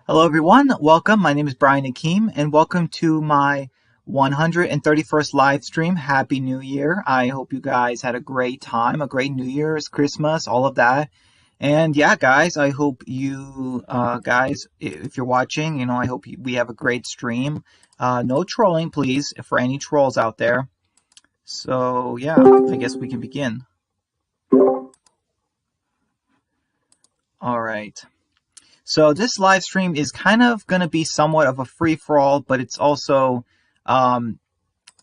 Hello everyone, welcome. My name is Brian Akeem and welcome to my 131st live stream. Happy New Year. I hope you guys had a great time, a great New Year's, Christmas, all of that. And yeah, guys, I hope you guys, if you're watching, I hope we have a great stream. No trolling, please, for any trolls out there. So yeah, I guess we can begin. All right. So this live stream is kind of going to be somewhat of a free-for-all, but it's also,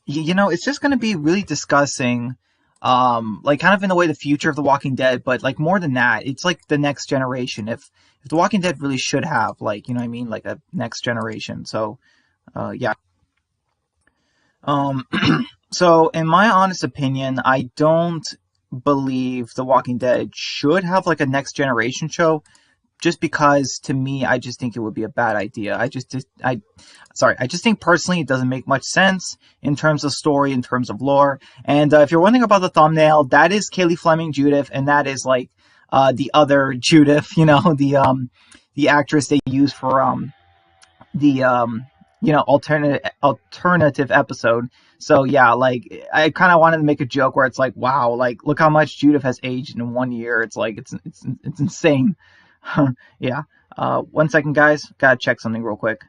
it's just going to be really discussing, like kind of in a way the future of The Walking Dead, but like more than that, it's like the next generation. If The Walking Dead really should have, like, you know what I mean, like a next generation. So, yeah. So in my honest opinion, I don't believe The Walking Dead should have like a next generation show. Just because to me, I just think it would be a bad idea. I just think personally it doesn't make much sense in terms of story, in terms of lore. And if you're wondering about the thumbnail, that is Kaylee Fleming Judith, and that is like the other Judith, the actress they use for the alternative episode. So yeah, like I kind of wanted to make a joke where it's like, wow, like look how much Judith has aged in 1 year. It's like it's insane. Yeah. 1 second, guys. Gotta check something real quick.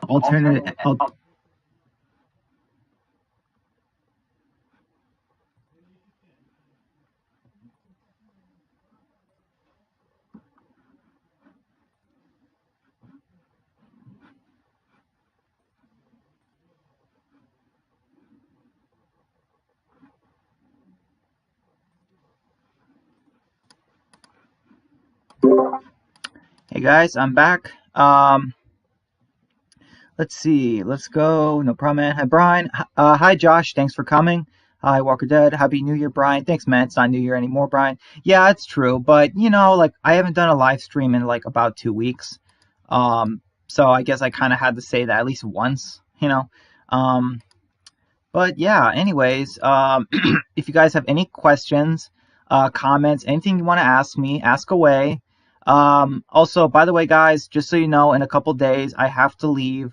Alternate. Hey guys, I'm back. Let's see. Let's go. No problem, man. Hi, Brian. Hi, Josh. Thanks for coming. Hi, Walker Dead. Happy New Year, Brian. Thanks, man. It's not New Year anymore, Brian. Yeah, it's true. But, like, I haven't done a live stream in, like, about 2 weeks. So I guess I kind of had to say that at least once, But, yeah, anyways, if you guys have any questions, comments, anything you want to ask me, ask away. Also, by the way, guys, just so you know, in a couple days, I have to leave.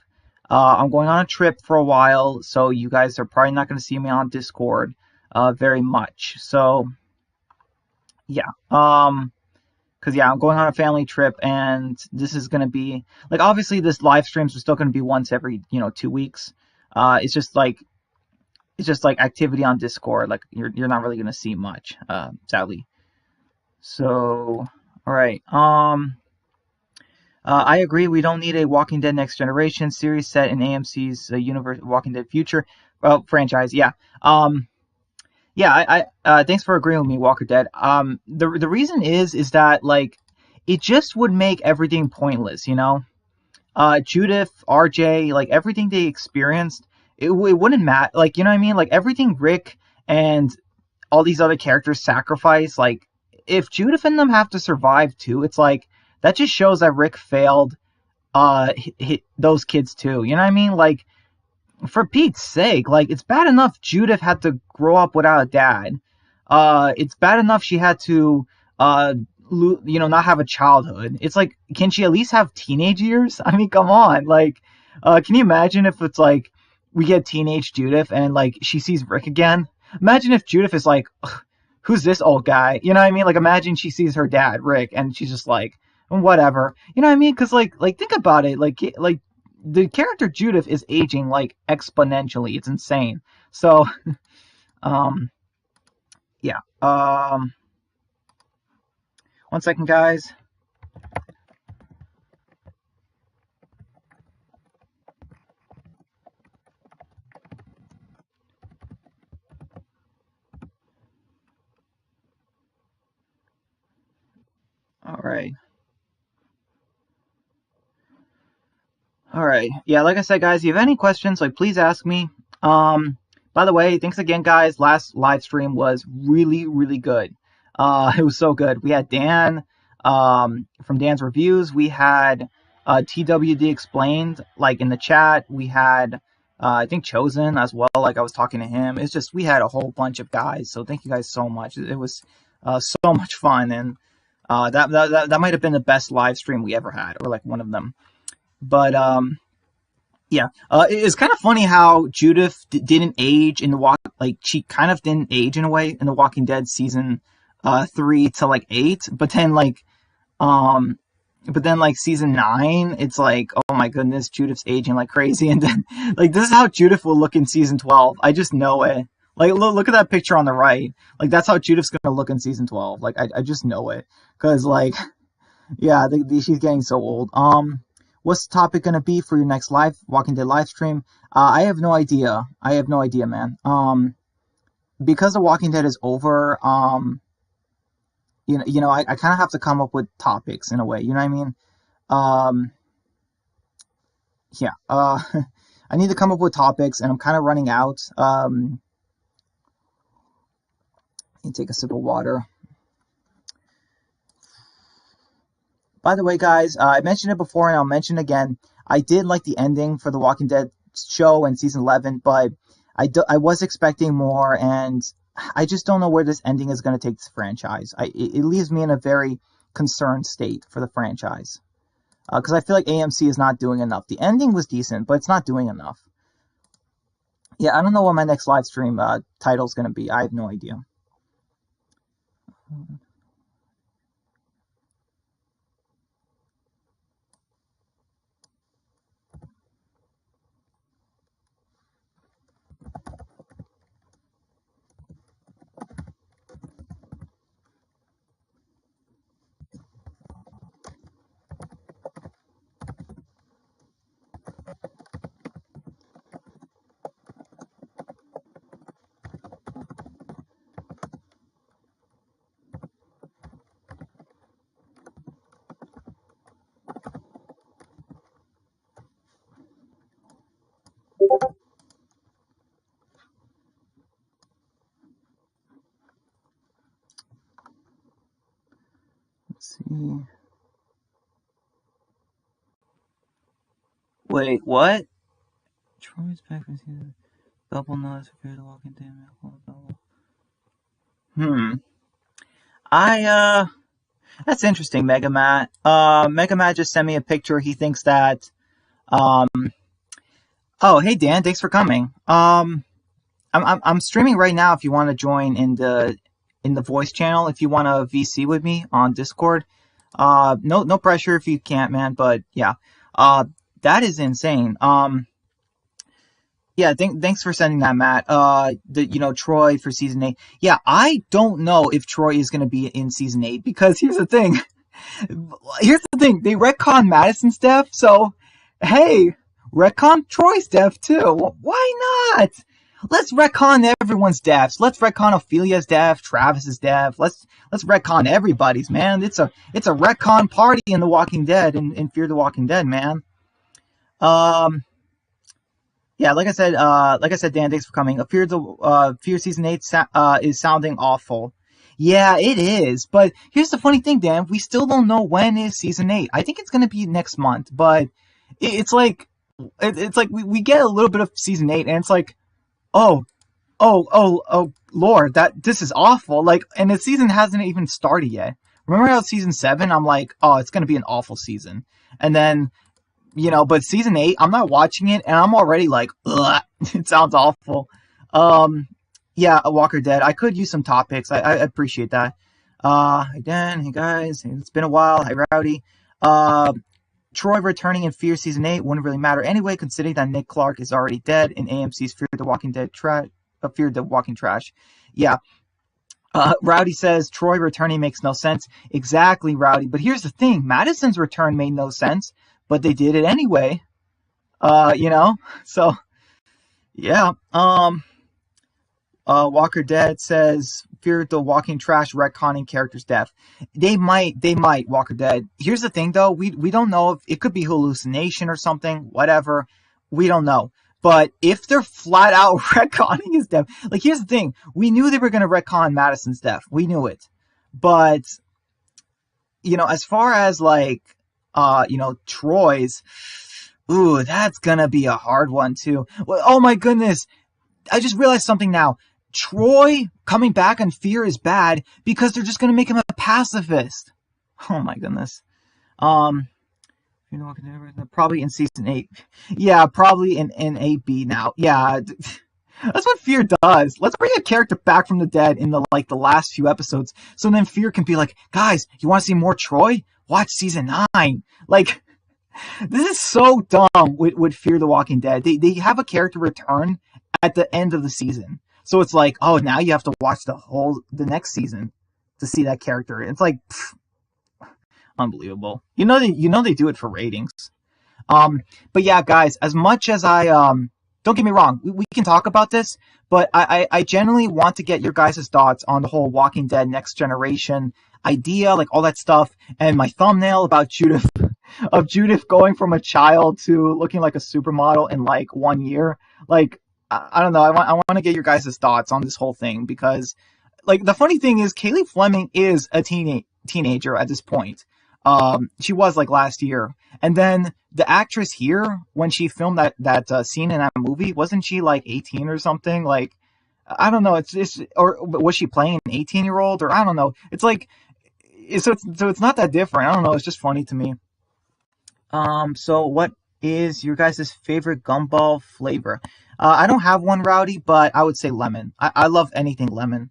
I'm going on a trip for a while, so you guys are probably not going to see me on Discord very much. So, yeah. Because, yeah, I'm going on a family trip, and this is going to be, like, obviously, this live streams are still going to be once every, 2 weeks. It's just like activity on Discord. Like, you're not really going to see much, sadly. So, all right. I agree. We don't need a Walking Dead Next Generation series set in AMC's universe, Walking Dead Future franchise. Yeah. Yeah. Thanks for agreeing with me, Walker Dead. The reason is that like it just would make everything pointless. Judith, RJ, like everything they experienced, it wouldn't matter. Like, you know what I mean? Like everything Rick and all these other characters sacrifice. Like if Judith and them have to survive too, it's like. That just shows that Rick failed those kids too. You know what I mean? Like, for Pete's sake, like, it's bad enough Judith had to grow up without a dad. It's bad enough she had to, not have a childhood. It's like, can she at least have teenage years? I mean, come on. Like, can you imagine if it's like, we get teenage Judith and, like, she sees Rick again? Imagine if Judith is like, who's this old guy? You know what I mean? Like, imagine she sees her dad, Rick, and she's just like, whatever, you know what I mean? Because like think about it, like the character Judith is aging like exponentially. It's insane. So, yeah. 1 second, guys. All right. All right. Yeah, like I said, guys, if you have any questions, like please ask me. By the way, thanks again, guys. Last live stream was really, really good. It was so good. We had Dan from Dan's Reviews. We had TWD Explained, like in the chat. We had I think Chosen as well. Like I was talking to him. It's just we had a whole bunch of guys. So thank you guys so much. It was so much fun, and that might have been the best live stream we ever had, or like one of them. But yeah, it's kind of funny how Judith didn't age in the walk. Like she kind of didn't age in a way in the Walking Dead season 3 to like 8, um, but then like season 9, it's like, oh my goodness, Judith's aging like crazy, and then like this is how Judith will look in season 12. I just know it. Like look at that picture on the right. Like that's how Judith's gonna look in season 12. Like I just know it because like yeah, she's getting so old. What's the topic gonna be for your next live Walking Dead live stream? I have no idea. I have no idea, man. Because the Walking Dead is over. I kind of have to come up with topics in a way. You know what I mean? Um, yeah. I need to come up with topics, and I'm kind of running out. Let me take a sip of water. By the way, guys, I mentioned it before and I'll mention it again. I did like the ending for The Walking Dead show in season 11, but I was expecting more, and I just don't know where this ending is going to take this franchise. It leaves me in a very concerned state for the franchise. Because I feel like AMC is not doing enough. The ending was decent, but it's not doing enough. Yeah, I don't know what my next live stream title is going to be. I have no idea. Let's see. Wait, what? Troy's back from season. Double notice for Fear the Walking Dead. I That's interesting, Mega Matt. Mega Matt just sent me a picture. He thinks that um oh, hey Dan, thanks for coming. I'm streaming right now if you want to join in the voice channel, if you want to VC with me on Discord. No pressure if you can't, man, but yeah. That is insane. Yeah, thanks for sending that, Matt. Troy for season 8. Yeah, I don't know if Troy is going to be in season 8 because here's the thing. They retcon Madison's death, so hey, retcon Troy's death too. Why not? Let's retcon everyone's deaths. Let's retcon Ophelia's death, Travis's death. Let's retcon everybody's, man. It's a retcon party in The Walking Dead, in Fear the Walking Dead, man. Yeah, like I said, Dan, thanks for coming. Fear season 8 is sounding awful. Yeah, it is. But here's the funny thing, Dan. We still don't know when is season 8. I think it's gonna be next month, but it's like we get a little bit of season 8, and it's like, oh, Lord, this is awful. Like, and the season hasn't even started yet. Remember how season 7? I'm like, oh, it's gonna be an awful season, and then. But season 8, I'm not watching it, and I'm already like, ugh, it sounds awful. Yeah, a Walker Dead. I could use some topics. I appreciate that. Hey Dan, hey guys, it's been a while. Hi Rowdy. Troy returning in Fear season 8 wouldn't really matter anyway, considering that Nick Clark is already dead in AMC's Fear the Walking Dead Fear the Walking Trash. Yeah. Rowdy says Troy returning makes no sense. Exactly, Rowdy. But here's the thing: Madison's return made no sense, but they did it anyway. So yeah. Walker Dead says Fear the Walking Trash retconning character's death. They might Walker Dead. Here's the thing though, we don't know if it could be hallucination or something, whatever. We don't know. But if they're flat out retconning his death, like here's the thing, we knew they were gonna retcon Madison's death. We knew it. But as far as like Troy's, Ooh, that's gonna be a hard one too. Well, oh my goodness, I just realized something now. Troy coming back on Fear is bad because they're just gonna make him a pacifist. Oh my goodness. Um, you know, probably in season 8. Yeah, probably in 8B now. Yeah, that's what Fear does. Let's bring a character back from the dead in the last few episodes, so then Fear can be like, guys, you want to see more Troy? Watch season 9. Like, this is so dumb with Fear the Walking Dead. They have a character return at the end of the season, so it's like, oh, now you have to watch the next season to see that character. It's like, unbelievable. They do it for ratings. Um, but yeah, guys, as much as don't get me wrong, we can talk about this, but I genuinely want to get your guys' thoughts on the whole Walking Dead Next Generation idea, like all that stuff, and my thumbnail about Judith, of Judith going from a child to looking like a supermodel in like 1 year. Like, I don't know, I want to get your guys' thoughts on this whole thing because, like, the funny thing is, Kaylee Fleming is a teenager at this point. She was like last year, and then the actress here, when she filmed that scene in that movie, wasn't she like 18 or something? Like, I don't know. It's or was she playing an 18-year-old, or I don't know. It's like, so it's not that different. I don't know. It's just funny to me. So what is your guys' favorite gumball flavor? I don't have one, Rowdy, but I would say lemon. I love anything lemon.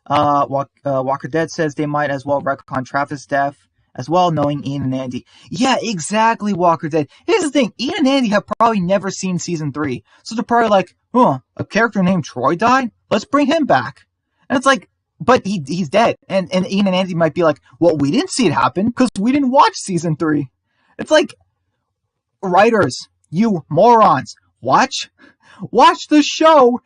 Walker Dead says they might as well retcon Travis' death as well, knowing Ian and Andy. Yeah, exactly, Walker Dead. Here's the thing, Ian and Andy have probably never seen season 3, so they're probably like, huh, a character named Troy died? Let's bring him back. And it's like, but he's dead. And Ian and Andy might be like, well, we didn't see it happen because we didn't watch season 3. It's like, writers, you morons, watch the show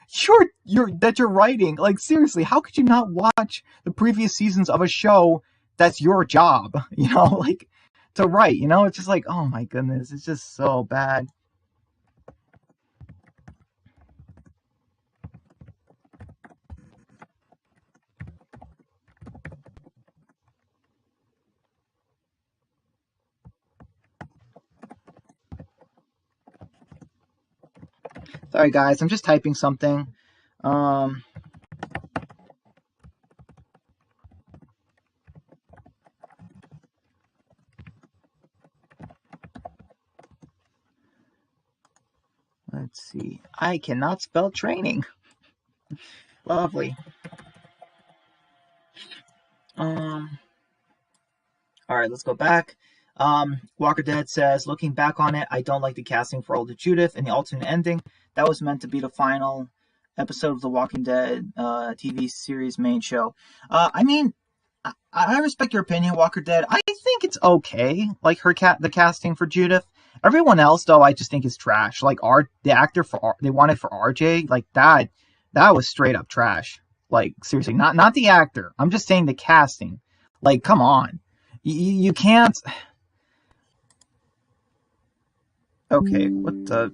you're writing. Like, seriously, how could you not watch the previous seasons of a show that's your job, like, to write? It's just like, oh my goodness, it's just so bad. Sorry guys, I'm just typing something. um let's see, I cannot spell training. Lovely. um All right, let's go back. Walker Dead says, looking back on it, I don't like the casting for older Judith and the alternate ending. That was meant to be the final episode of the Walking Dead TV series main show. I mean, I respect your opinion, Walker Dead. I think it's okay, like the casting for Judith. Everyone else, though, I just think is trash. Like the actor they wanted for RJ, like that was straight up trash. Like, seriously, not the actor. I'm just saying the casting. Like, come on. You can't. Okay, what the.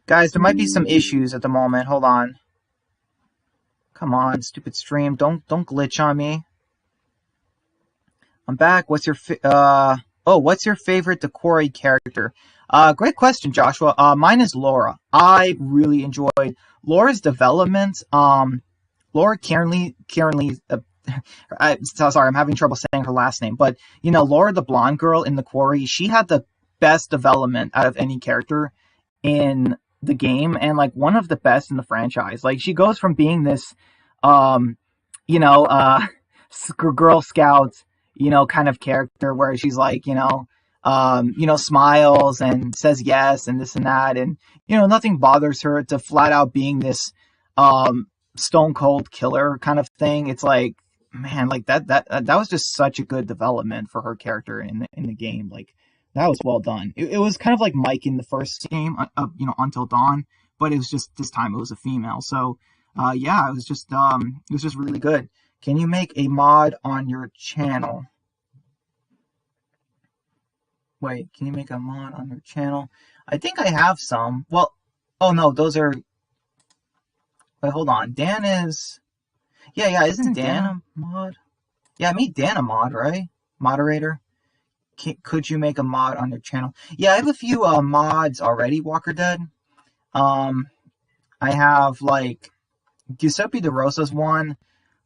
Guys, there might be some issues at the moment. Hold on. Come on, stupid stream. Don't glitch on me. I'm back. What's your favorite Decory character? Great question, Joshua. Mine is Laura. I really enjoyed Laura's development. Laura Cairnley, sorry, I'm having trouble saying her last name, but Laura, the blonde girl in the quarry, she had the best development out of any character in the game, and like one of the best in the franchise. Like, she goes from being this, you know, uh, Girl Scout, kind of character where she's like, smiles and says yes and this and that, and nothing bothers her, to flat out being this, stone cold killer kind of thing. It's like, man, like that was just such a good development for her character in the game. Like, that was well done. It was kind of like Mike in the first game, Until Dawn, but it was just this time it was a female. So, yeah, it was just really good. Can you make a mod on your channel? Wait, can you make a mod on your channel? I think I have some. Well, oh no, those are. Wait, hold on. Dan is. Yeah, isn't Dan a mod? Yeah, I made Dan a mod, right? Moderator. Could you make a mod on your channel? Yeah, I have a few mods already, Walker Dead. Um, I have like Giuseppe DeRosa's one.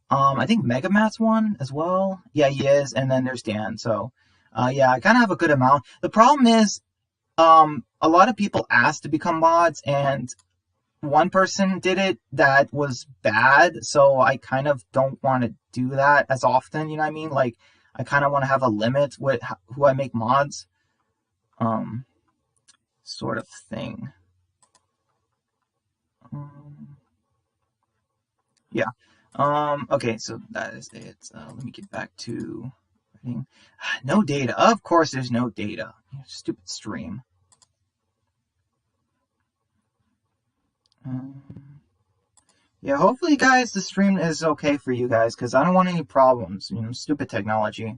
I think Megamat's one as well. Yeah, he is. And then there's Dan. So, yeah, I kind of have a good amount. The problem is, a lot of people asked to become mods, and one person did it that was bad. So I kind of don't want to do that as often. You know what I mean? Like, I kind of want to have a limit with who I make mods. Um, sort of thing. Yeah. Okay, so that is it. Let me get back to writing. No data. Of course, there's no data. Stupid stream. Yeah, hopefully, guys, the stream is okay for you guys, because I don't want any problems. You know, stupid technology.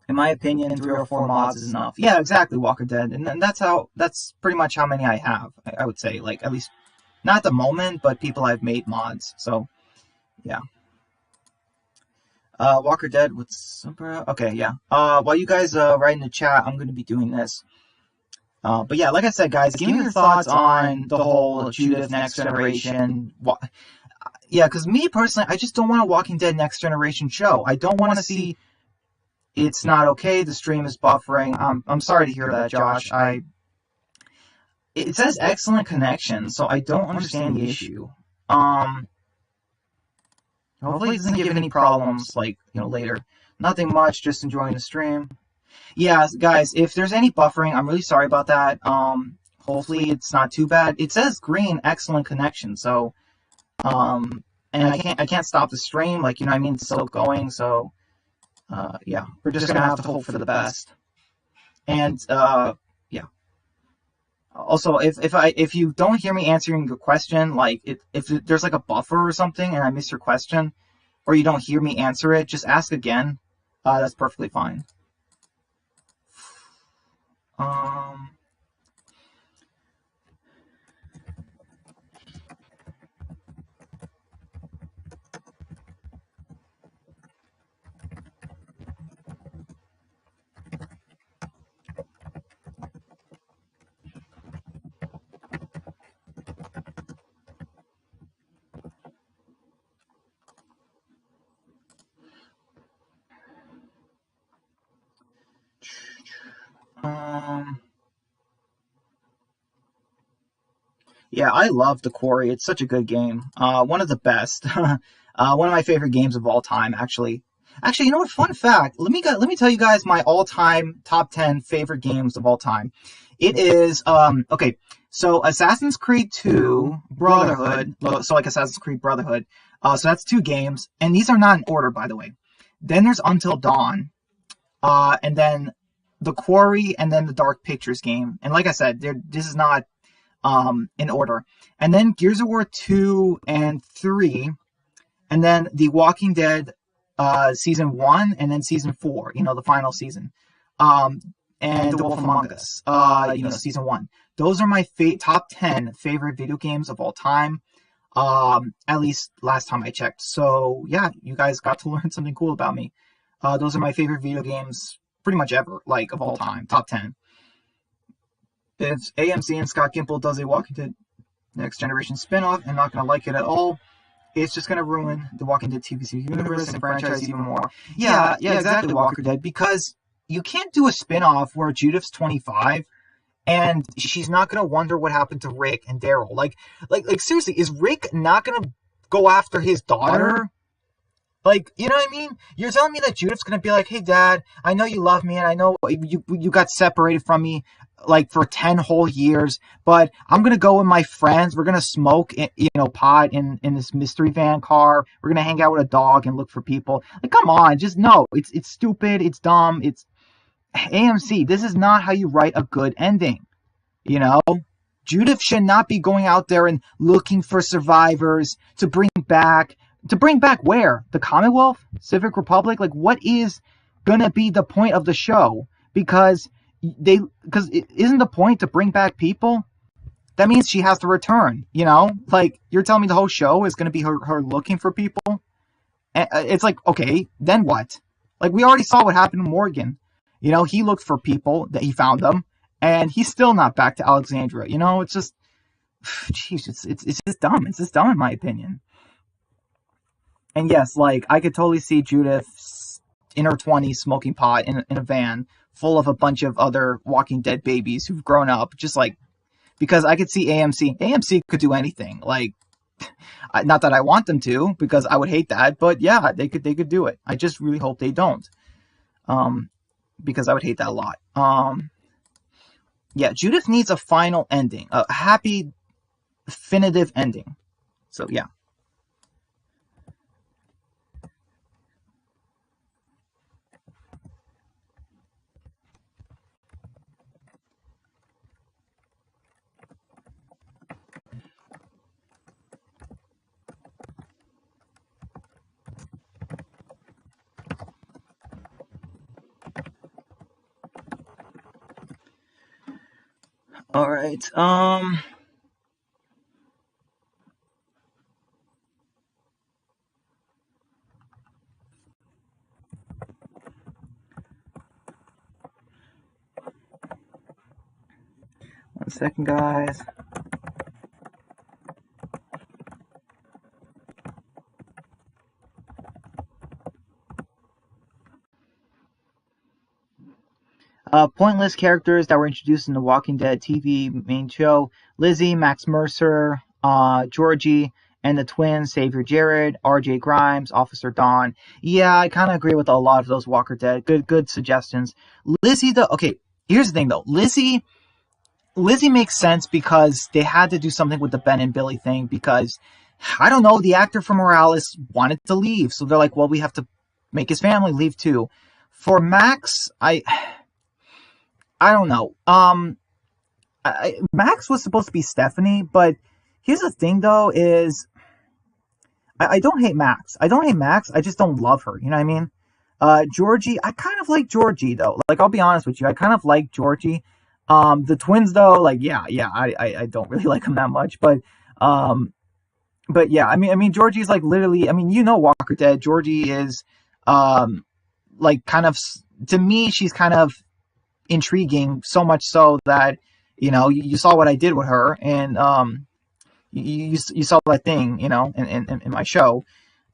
In my opinion, 3 or 4 mods is enough. Yeah, exactly, Walker Dead. And that's pretty much how many I have, I would say. Like, at least, not at the moment, but people I've made mods. So, yeah. Walker Dead, what's up, bro? Okay, yeah. While you guys write in the chat, I'm going to be doing this. But yeah, like I said, guys, give me your thoughts on the whole Judith Next Generation. Yeah, because me personally, I just don't want a Walking Dead Next Generation show. I don't want to see it's not okay, the stream is buffering. I'm sorry to hear that, Josh. It says excellent connection, so I don't understand the issue. Hopefully it doesn't give any problems, like, later. Nothing much, just enjoying the stream. Yeah, guys, if there's any buffering, I'm really sorry about that. Hopefully it's not too bad. It says green, excellent connection, so, and I can't stop the stream, like, I mean, it's still going, so, yeah, we're just gonna have to hope for the best. And, yeah. Also, if you don't hear me answering your question, like, if there's like a buffer or something and I miss your question, or you don't hear me answer it, just ask again. That's perfectly fine. Yeah, I love The Quarry. It's such a good game. One of the best. One of my favorite games of all time, actually. Actually, you know what? Fun fact. Let me tell you guys my all-time top 10 favorite games of all time. It is okay. So Assassin's Creed 2 Brotherhood. So like Assassin's Creed Brotherhood. So that's 2 games, and these are not in order, by the way. Then there's Until Dawn. And then The Quarry, and then the Dark Pictures game. And like I said, this is not in order. And then Gears of War 2 and 3, and then The Walking Dead season 1, and then season 4, the final season. And The Wolf Among Us, season 1. Those are my top 10 favorite video games of all time. At least last time I checked. So yeah, you guys got to learn something cool about me. Those are my favorite video games pretty much ever, like, of all time, top 10. If AMC and Scott Gimple does a Walking Dead Next Generation spinoff, I'm not going to like it at all. It's just going to ruin the Walking Dead TV series universe and franchise even more. Yeah, exactly, Walker Dead, because you can't do a spinoff where Judith's 25 and she's not going to wonder what happened to Rick and Daryl. Like seriously, is Rick not going to go after his daughter? Like, you know what I mean? You're telling me that Judith's going to be like, hey, Dad, I know you love me, and I know you got separated from me, like, for 10 whole years, but I'm going to go with my friends. We're going to smoke, pot in this mystery van car. We're going to hang out with a dog and look for people. Like, come on, just no. It's stupid. It's dumb. It's AMC. This is not how you write a good ending, Judith should not be going out there and looking for survivors to bring back. To bring back where? The Commonwealth? Civic Republic? Like, what is going to be the point of the show? Because isn't the point to bring back people? That means she has to return, Like, you're telling me the whole show is going to be her looking for people? It's like, okay, then what? Like we already saw what happened to Morgan. You know, he looked for people that he found them, and he's still not back to Alexandria. You know, it's just, jeez, it's just dumb. It's just dumb in my opinion. And yes, like I could totally see Judith in her 20s smoking pot in a van full of a bunch of other Walking Dead babies who've grown up, just like because I could see AMC. AMC could do anything. Like, not that I want them to, because I would hate that, but yeah, they could do it. I just really hope they don't, because I would hate that a lot. Yeah, Judith needs a final ending, a happy, definitive ending. So yeah. All right. 1 second, guys. Pointless characters that were introduced in the Walking Dead TV main show: Lizzie, Max Mercer, Georgie, and the twins, Savior Jared, RJ Grimes, Officer Dawn. Yeah, I kind of agree with a lot of those Walker Dead. Good suggestions. Lizzie, though, okay, here's the thing, though. Lizzie makes sense because they had to do something with the Ben and Billy thing because, I don't know, the actor from Morales wanted to leave. So they're like, well, we have to make his family leave too. For Max, I don't know. Max was supposed to be Stephanie, but here's the thing, though, is I don't hate Max. I don't hate Max. I just don't love her. You know what I mean? Georgie, I kind of like Georgie, though. Like, I'll be honest with you. I kind of like Georgie. The twins, though, like, yeah, I don't really like them that much. But yeah, I mean, Georgie's like literally, I mean, you know, Walker Dead. Georgie is, like, kind of, to me, she's kind of intriguing, so much so that, you know, you saw what I did with her, and you saw that thing, you know, in my show.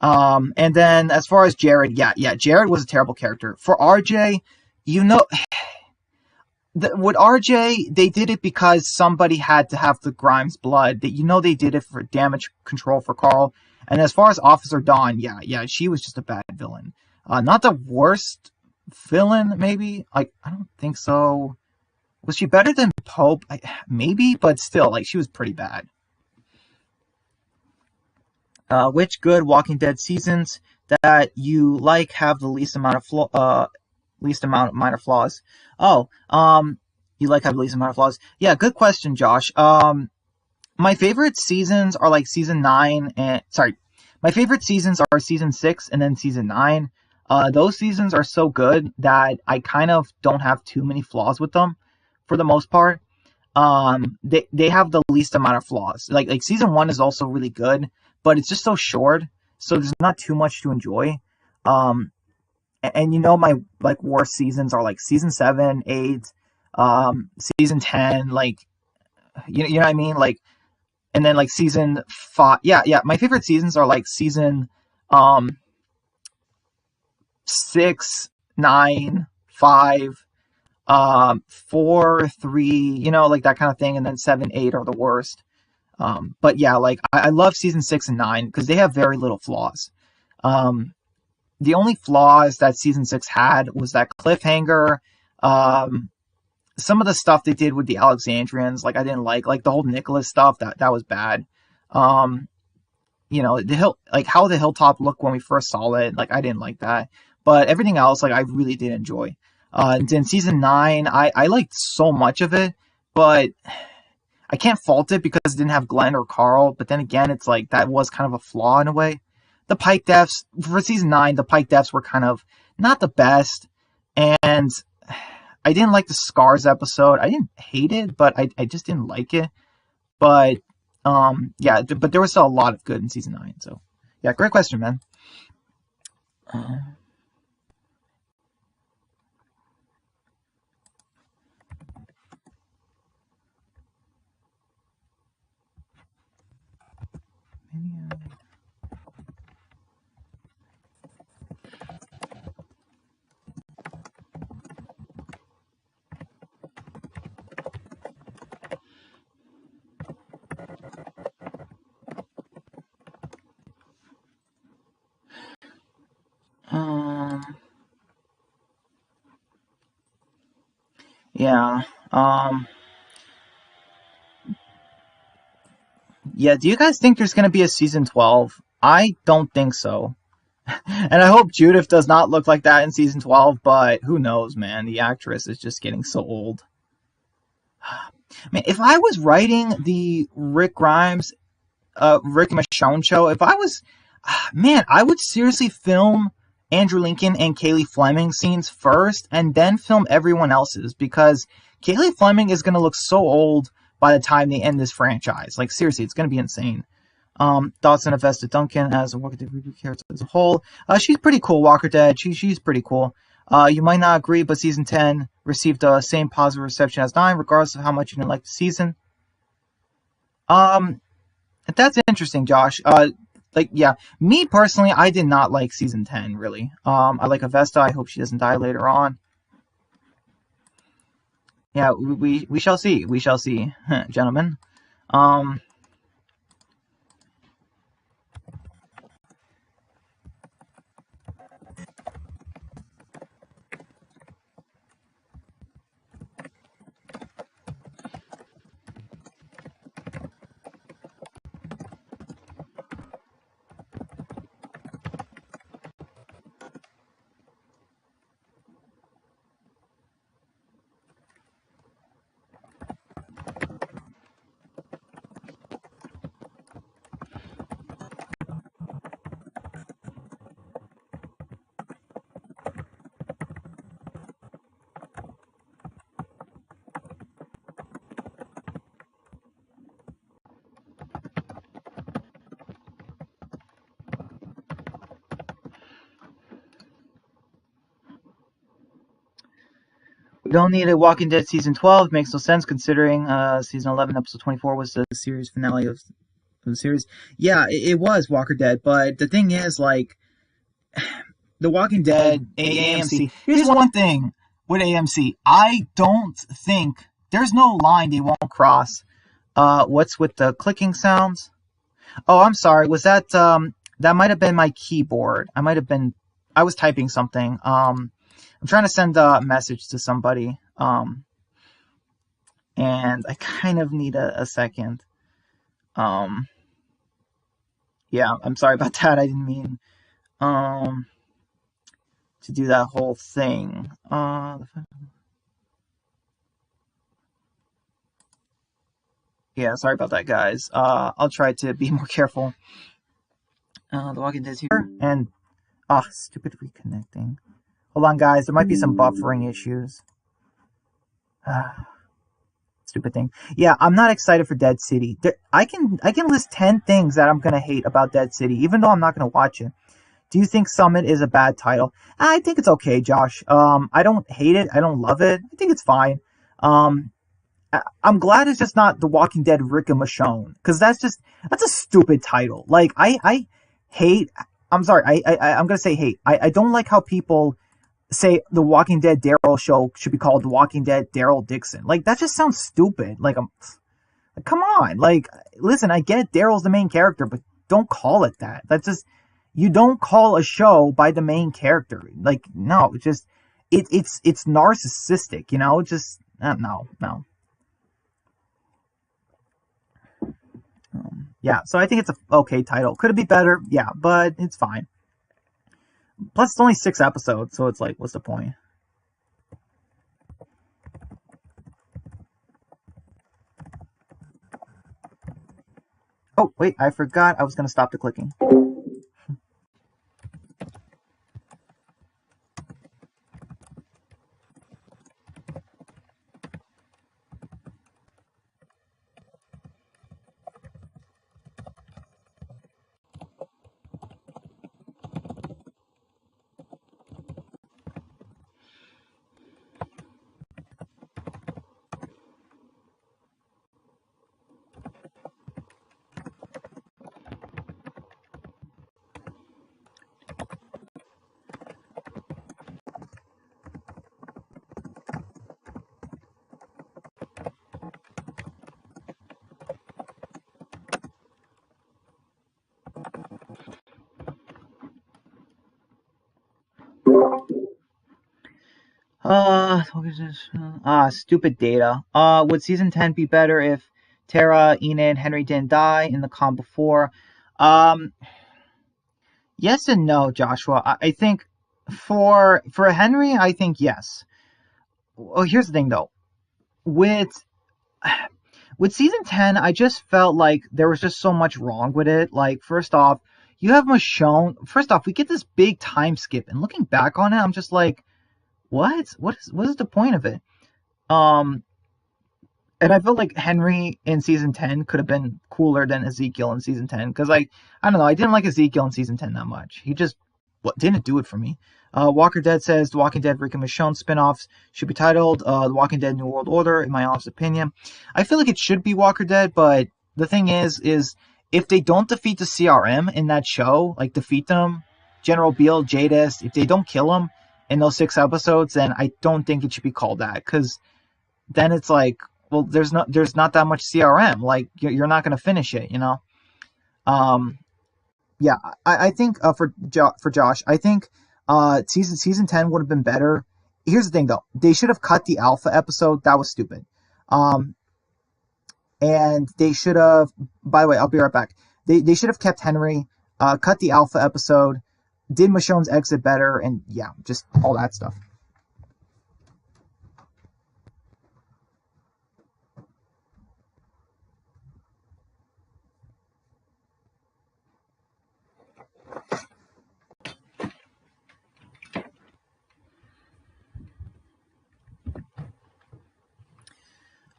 And then as far as Jared, yeah, Jared was a terrible character. For RJ, you know, with RJ, they did it because somebody had to have the Grimes blood. That, you know, they did it for damage control for Carl. And as far as Officer Dawn, yeah, she was just a bad villain. Not the worst villain, maybe. Like, I don't think so. Was she better than Pope? Maybe, but still, like, she was pretty bad. Which good Walking Dead seasons that you like have the least amount of least amount of minor flaws? Oh, you like have the least amount of flaws? Yeah, good question, Josh. My favorite seasons are like season 9 and sorry, my favorite seasons are season 6 and then season 9. Those seasons are so good that I kind of don't have too many flaws with them for the most part. They have the least amount of flaws. Like season 1 is also really good, but it's just so short, so there's not too much to enjoy. And you know, my like worst seasons are like season 7, 8, season 10, like you know what I mean, like, and then like season 5. Yeah. My favorite seasons are like season 6, 9, 5, 4, 3, you know, like that kind of thing, and then 7, 8 are the worst. But yeah, like I love season 6 and 9 because they have very little flaws. The only flaws that season 6 had was that cliffhanger. Some of the stuff they did with the Alexandrians, like I didn't like the whole Nicholas stuff. That was bad. You know, the hill, like how the hilltop looked when we first saw it, like I didn't like that. But everything else, like I really did enjoy. And in season 9, I liked so much of it, but I can't fault it because it didn't have Glenn or Carl. But then again, it's like that was kind of a flaw in a way. The Pike deaths for season 9, the Pike deaths were kind of not the best, and I didn't like the Scars episode. I didn't hate it, but I just didn't like it. But yeah, but there was still a lot of good in season 9. So yeah, great question, man. Yeah. Um. Yeah. Do you guys think there's gonna be a season 12? I don't think so. And I hope Judith does not look like that in season 12. But who knows, man? The actress is just getting so old. Man, if I was writing the Rick Grimes, Rick and Michonne show, if I was, man, I would seriously film Andrew Lincoln and Kaylee Fleming scenes first, and then film everyone else's, because Kaylee Fleming is gonna look so old by the time they end this franchise. Like seriously, it's gonna be insane. Thoughts on Avesta Duncan as a Walker Dead reboot character as a whole? She's pretty cool. Walker Dead. She's pretty cool. You might not agree, but season 10 received the same positive reception as 9, regardless of how much you didn't like the season. Um, that's interesting, Josh. Like, yeah, me personally, I did not like season 10, really. I like Avesta. I hope she doesn't die later on. Yeah, we shall see. We shall see, gentlemen. Um, we don't need a Walking Dead season 12. Makes no sense considering season 11, episode 24 was the series finale of the series. Yeah, it was Walker Dead, but the thing is, like, The Walking Dead, AMC. Here's one thing with AMC. I don't think there's no line they won't cross. What's with the clicking sounds? Oh, I'm sorry. Was that that might have been my keyboard. I was typing something. I'm trying to send a message to somebody. And I kind of need a second. Um, yeah, I'm sorry about that. I didn't mean um to do that whole thing. Yeah, sorry about that, guys. I'll try to be more careful. The Walking Dead's here, and stupid reconnecting. Hold on, guys. There might be some buffering issues. Stupid thing. Yeah, I'm not excited for Dead City. I can list 10 things that I'm gonna hate about Dead City, even though I'm not gonna watch it. Do you think Summit is a bad title? I think it's okay, Josh. I don't hate it. I don't love it. I think it's fine. Um, I'm glad it's just not The Walking Dead Rick and Michonne, because that's a stupid title. Like I hate. I'm sorry. I'm gonna say hate. I don't like how people say The Walking Dead Daryl show should be called The Walking Dead Daryl Dixon. Like that just sounds stupid. Like, come on. Like listen, I get Daryl's the main character, but don't call it that. That's just you don't call a show by the main character. Like no, it's just it's narcissistic. Just no. Yeah, so I think it's a okay title. Could it be better? Yeah, but it's fine. Plus, it's only 6 episodes, so it's like, what's the point? Oh, wait, I forgot I was going to stop the clicking. Stupid data. Would season 10 be better if Tara, Enid, Henry didn't die in the calm before? Um, yes and no, Joshua. I think for Henry, I think yes. Well, here's the thing though. With with season 10, I just felt like there was just so much wrong with it. Like, first off, you have Michonne. First off, we get this big time skip, and looking back on it, I'm just like, what is the point of it? Um, and I felt like Henry in season 10 could have been cooler than Ezekiel in season 10 because, like, I don't know, I didn't like Ezekiel in season 10 that much. He just didn't do it for me. Walker Dead says The Walking Dead Rick and Michonne spinoffs should be titled The Walking Dead New World Order, in my honest opinion. I feel like it should be Walker Dead, but the thing is if they don't defeat the CRM in that show, like defeat them, General Beale, Jadis, if they don't kill them in those 6 episodes, then I don't think it should be called that, because then it's like, well, there's not that much CRM. Like, you're not going to finish it, you know? Yeah, I think for Josh, I think season 10 would have been better. Here's the thing, though. They should have cut the alpha episode. That was stupid. And they should have, by the way, I'll be right back. They should have kept Henry, cut the alpha episode, did Michonne's exit better, and yeah, just all that stuff.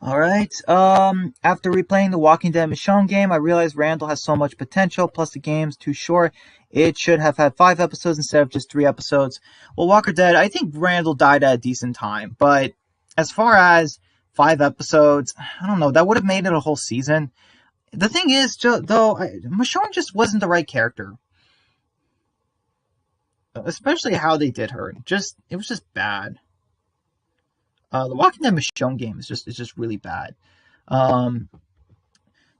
All right. After replaying the Walking Dead Michonne game, I realized Randall has so much potential. Plus, the game's too short. It should have had 5 episodes instead of just 3 episodes. Well, Walker Dead, I think Randall died at a decent time. But as far as 5 episodes, I don't know. That would have made it a whole season. The thing is, though, Michonne just wasn't the right character. Especially how they did her. It was just bad. The Walking Dead Michonne game is just really bad. You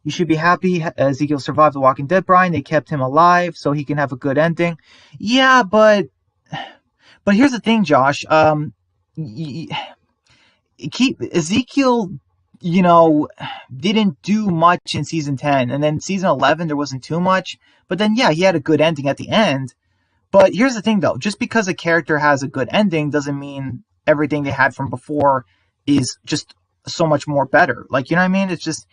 should be happy Ezekiel survived the Walking Dead, Brian. They kept him alive so he can have a good ending. Yeah, but here's the thing, Josh. Keep Ezekiel, didn't do much in season 10, and then season 11 there wasn't too much. But then yeah, he had a good ending at the end. But here's the thing, though. Just because a character has a good ending doesn't mean everything they had from before is just so much more better. Like, you know what I mean? It's just,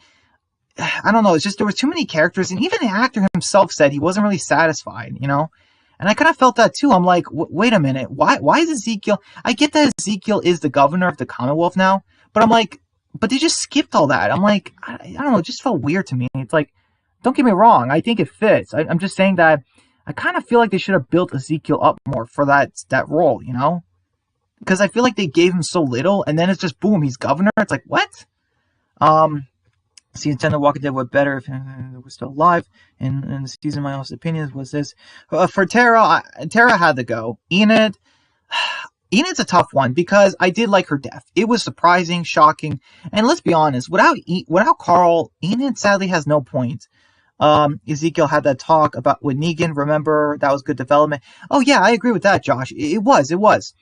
I don't know. It's just there were too many characters, and even the actor himself said he wasn't really satisfied, And I kind of felt that too. I'm like, wait a minute. Why is Ezekiel? I get that Ezekiel is the governor of the Commonwealth now, but I'm like, but they just skipped all that. I'm like, I don't know. It just felt weird to me. It's like, don't get me wrong. I think it fits. I'm just saying that I kind of feel like they should have built Ezekiel up more for that role, Because I feel like they gave him so little, and then it's just boom, he's governor. It's like, what? Season 10 The Walking Dead was better if they were still alive. And the season, my honest opinion was this. For Tara, Tara had to go. Enid's a tough one because I did like her death. It was surprising, shocking, and let's be honest, without Carl, Enid sadly has no point. Ezekiel had that talk with Negan. Remember, that was good development. Oh yeah, I agree with that, Josh. It was.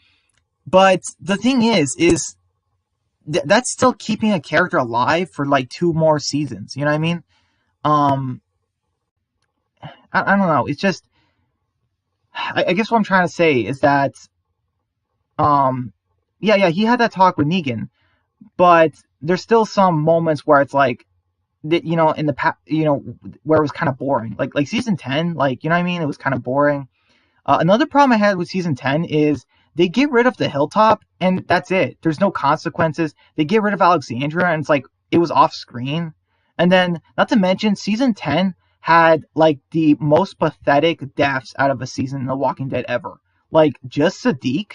But the thing is that's still keeping a character alive for like 2 more seasons. You know what I mean? I don't know. It's just, I guess what I'm trying to say is that, yeah, he had that talk with Negan, but there's still some moments where it's like, in the past, where it was kind of boring. Like season 10, like, you know what I mean? It was kind of boring. Another problem I had with season 10 is they get rid of the hilltop and that's it. There's no consequences. They get rid of Alexandria and it's like it was off screen. And then, not to mention, season 10 had like the most pathetic deaths out of a season in The Walking Dead ever. Like, just Sadiq.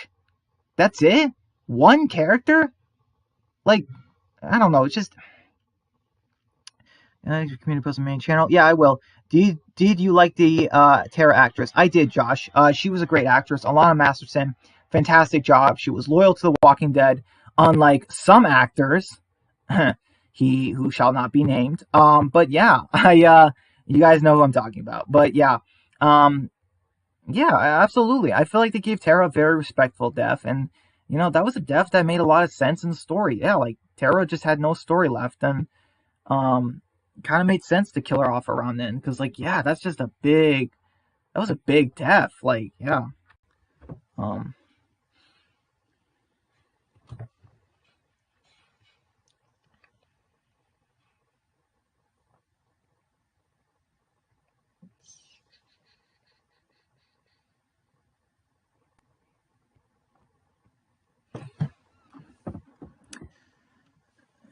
That's it? One character? Like, I don't know. It's just... community post on main channel. Yeah, I will. Did you like the Tara actress? I did, Josh. She was a great actress. Alana Masterson, fantastic job. She was loyal to The Walking Dead, unlike some actors, he who shall not be named. But yeah, you guys know who I'm talking about. But yeah, yeah, absolutely. I feel like they gave Tara a very respectful death, and that was a death that made a lot of sense in the story. Yeah, like Tara just had no story left, and um, kind of made sense to kill her off around then, because like yeah, that was a big death. Like yeah, um,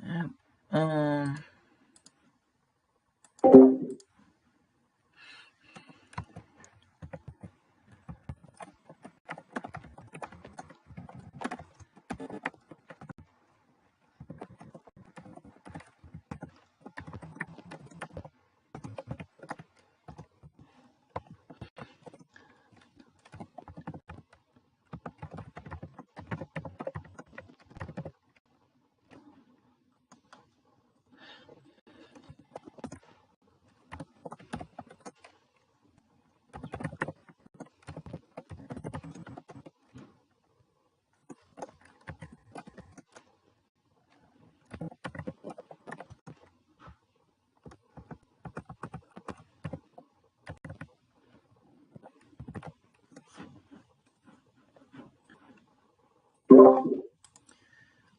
yeah, um,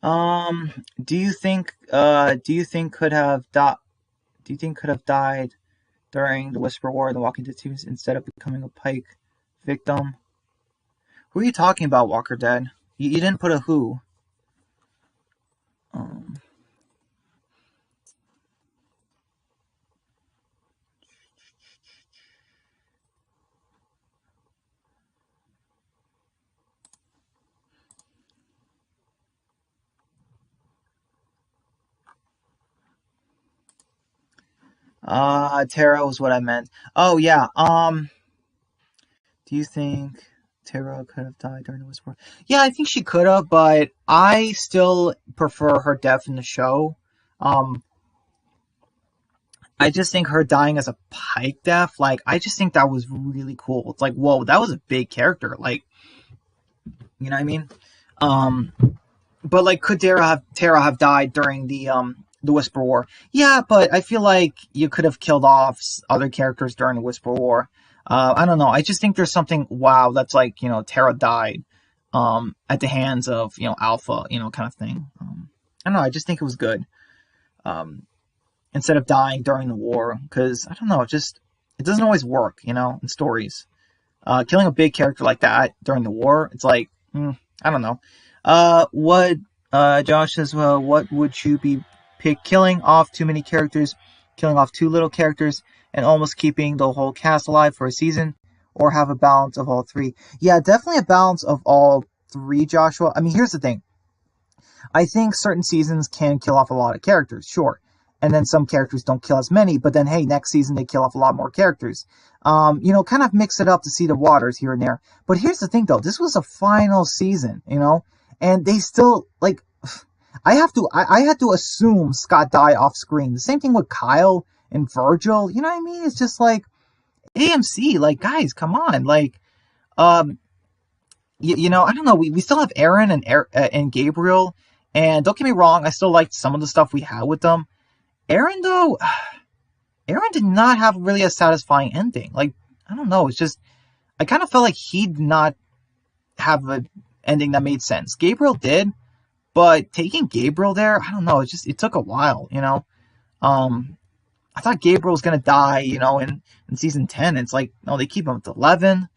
um, do you think could have died during the Whisper War, the Walking Dead series, instead of becoming a Pike victim? Who are you talking about, Walker Dead? You didn't put a who. Um, Tara was what I meant. Oh yeah. Do you think Tara could have died during the Whisper War? Yeah, I think she could have, but I still prefer her death in the show. Um, I just think her dying as a Pike death, like I just think that was really cool. It's like, whoa, that was a big character. Like, you know what I mean? Um, but like, could Tara have died during the Whisper War? Yeah, but I feel like you could have killed off other characters during the Whisper War. I don't know. I just think there's something wow that's like Tara died at the hands of Alpha kind of thing. I don't know. I just think it was good instead of dying during the war because I don't know. It doesn't always work in stories. Killing a big character like that during the war, it's like, I don't know. What Josh says, well, what would you be killing off too many characters, killing off too little characters, and almost keeping the whole cast alive for a season, or have a balance of all three? Yeah, definitely a balance of all three, Joshua. I mean, here's the thing. I think certain seasons can kill off a lot of characters, sure. And then some characters don't kill as many, but then hey, next season they kill off a lot more characters. Kind of mix it up to see the waters here and there. But here's the thing though, this was a final season, and they still like I had to assume Scott died off screen. The same thing with Kyle and Virgil, you know what I mean? It's just like AMC, like guys, come on. Like um I don't know. We still have Aaron and Gabriel, and don't get me wrong, I still liked some of the stuff we had with them. Aaron though, Aaron did not have really a satisfying ending. Like I don't know, it's just I kind of felt like he did not have an ending that made sense. Gabriel did, but taking Gabriel there, I don't know. It took a while. Um, I thought Gabriel was gonna die, in season 10. It's like no, they keep him at 11.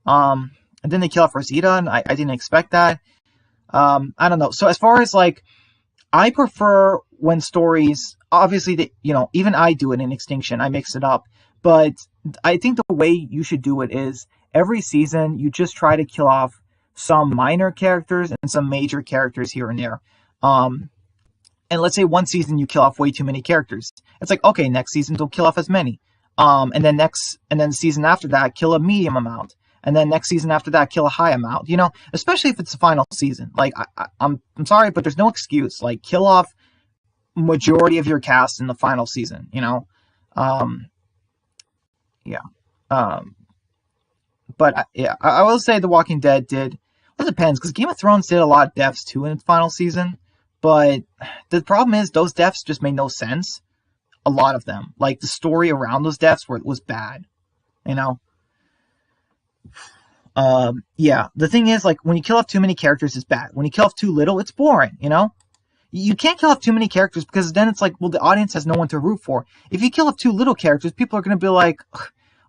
And then they kill off Rosita, and I didn't expect that. I don't know. So as far as like, I prefer when stories, obviously, even I do it in Extinction. I mix it up, but I think the way you should do it is every season you just try to kill off some minor characters and some major characters here and there. And let's say one season you kill off way too many characters. It's like, okay, next season don't kill off as many. And then the season after that, kill a medium amount. And then next season after that, kill a high amount. Especially if it's the final season. Like I'm sorry, but there's no excuse. Like kill off majority of your cast in the final season. Um, yeah. Um, but yeah, I will say The Walking Dead did. It depends, because Game of Thrones did a lot of deaths too in its final season, but the problem is those deaths just made no sense. A lot of them, like the story around those deaths, was bad. You know. Yeah. The thing is, like, when you kill off too many characters, it's bad. When you kill off too little, it's boring. You know. You can't kill off too many characters because then it's like, well, the audience has no one to root for. If you kill off too little characters, people are going to be like,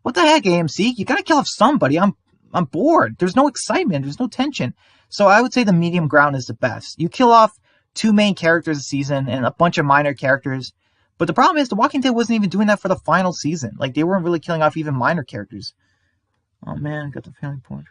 what the heck, AMC? You got to kill off somebody. I'm bored. There's no excitement. There's no tension. So I would say the medium ground is the best. You kill off 2 main characters a season and a bunch of minor characters. But the problem is The Walking Dead wasn't even doing that for the final season. Like, they weren't really killing off even minor characters. Oh man, got the family portrait.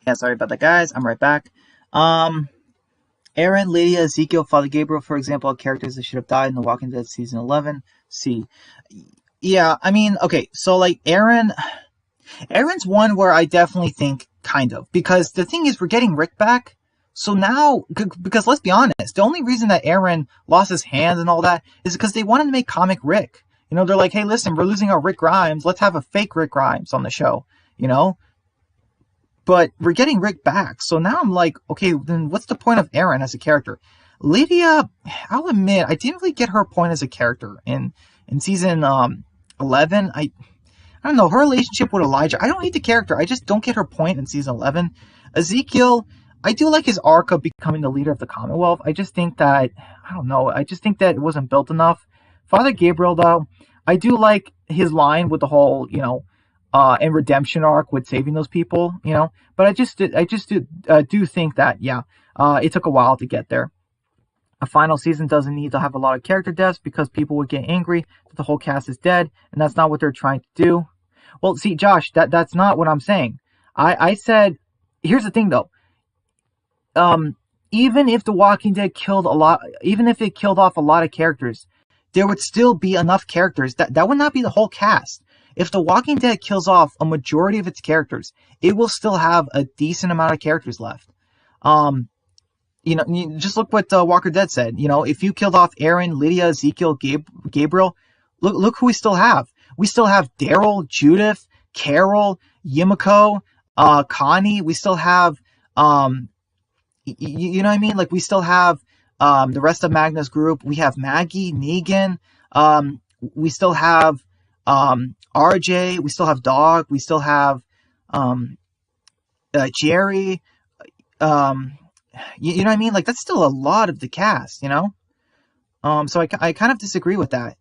Yeah, sorry about that, guys. I'm right back. Aaron, Lydia, Ezekiel, Father Gabriel, for example, are characters that should have died in The Walking Dead season 11. See, yeah, I mean, okay, so like Aaron's one where I definitely think kind of, because the thing is, we're getting Rick back. So now, because let's be honest, the only reason that Aaron lost his hands and all that is because they wanted to make comic Rick. You know, they're like, hey, listen, we're losing our Rick Grimes. Let's have a fake Rick Grimes on the show. You know, but we're getting Rick back. So now I'm like, okay, then what's the point of Aaron as a character? Lydia, I'll admit, I didn't really get her point as a character in season 11. I don't know, her relationship with Elijah. I don't hate the character. I just don't get her point in season 11. Ezekiel, I do like his arc of becoming the leader of the Commonwealth. I just think that, I don't know, I just think that it wasn't built enough. Father Gabriel, though, I do like his line with the whole, you know, and redemption arc with saving those people, you know. But I just do think that, yeah, it took a while to get there. A final season doesn't need to have a lot of character deaths because people would get angry that the whole cast is dead, and that's not what they're trying to do. Well, see, Josh, that's not what I'm saying. I said, here's the thing though. Even if The Walking Dead killed a lot, even if it killed off a lot of characters, there would still be enough characters that would not be the whole cast. If The Walking Dead kills off a majority of its characters, it will still have a decent amount of characters left. You know, just look what Walker Dead said. You know, if you killed off Aaron, Lydia, Ezekiel, Gabriel, look who we still have. We still have Daryl, Judith, Carol, Yumiko, Connie. We still have, you know what I mean? Like, we still have the rest of Magna's group. We have Maggie, Negan. We still have RJ. We still have Dog. We still have Jerry. You know what I mean? Like, that's still a lot of the cast, you know? So I kind of disagree with that.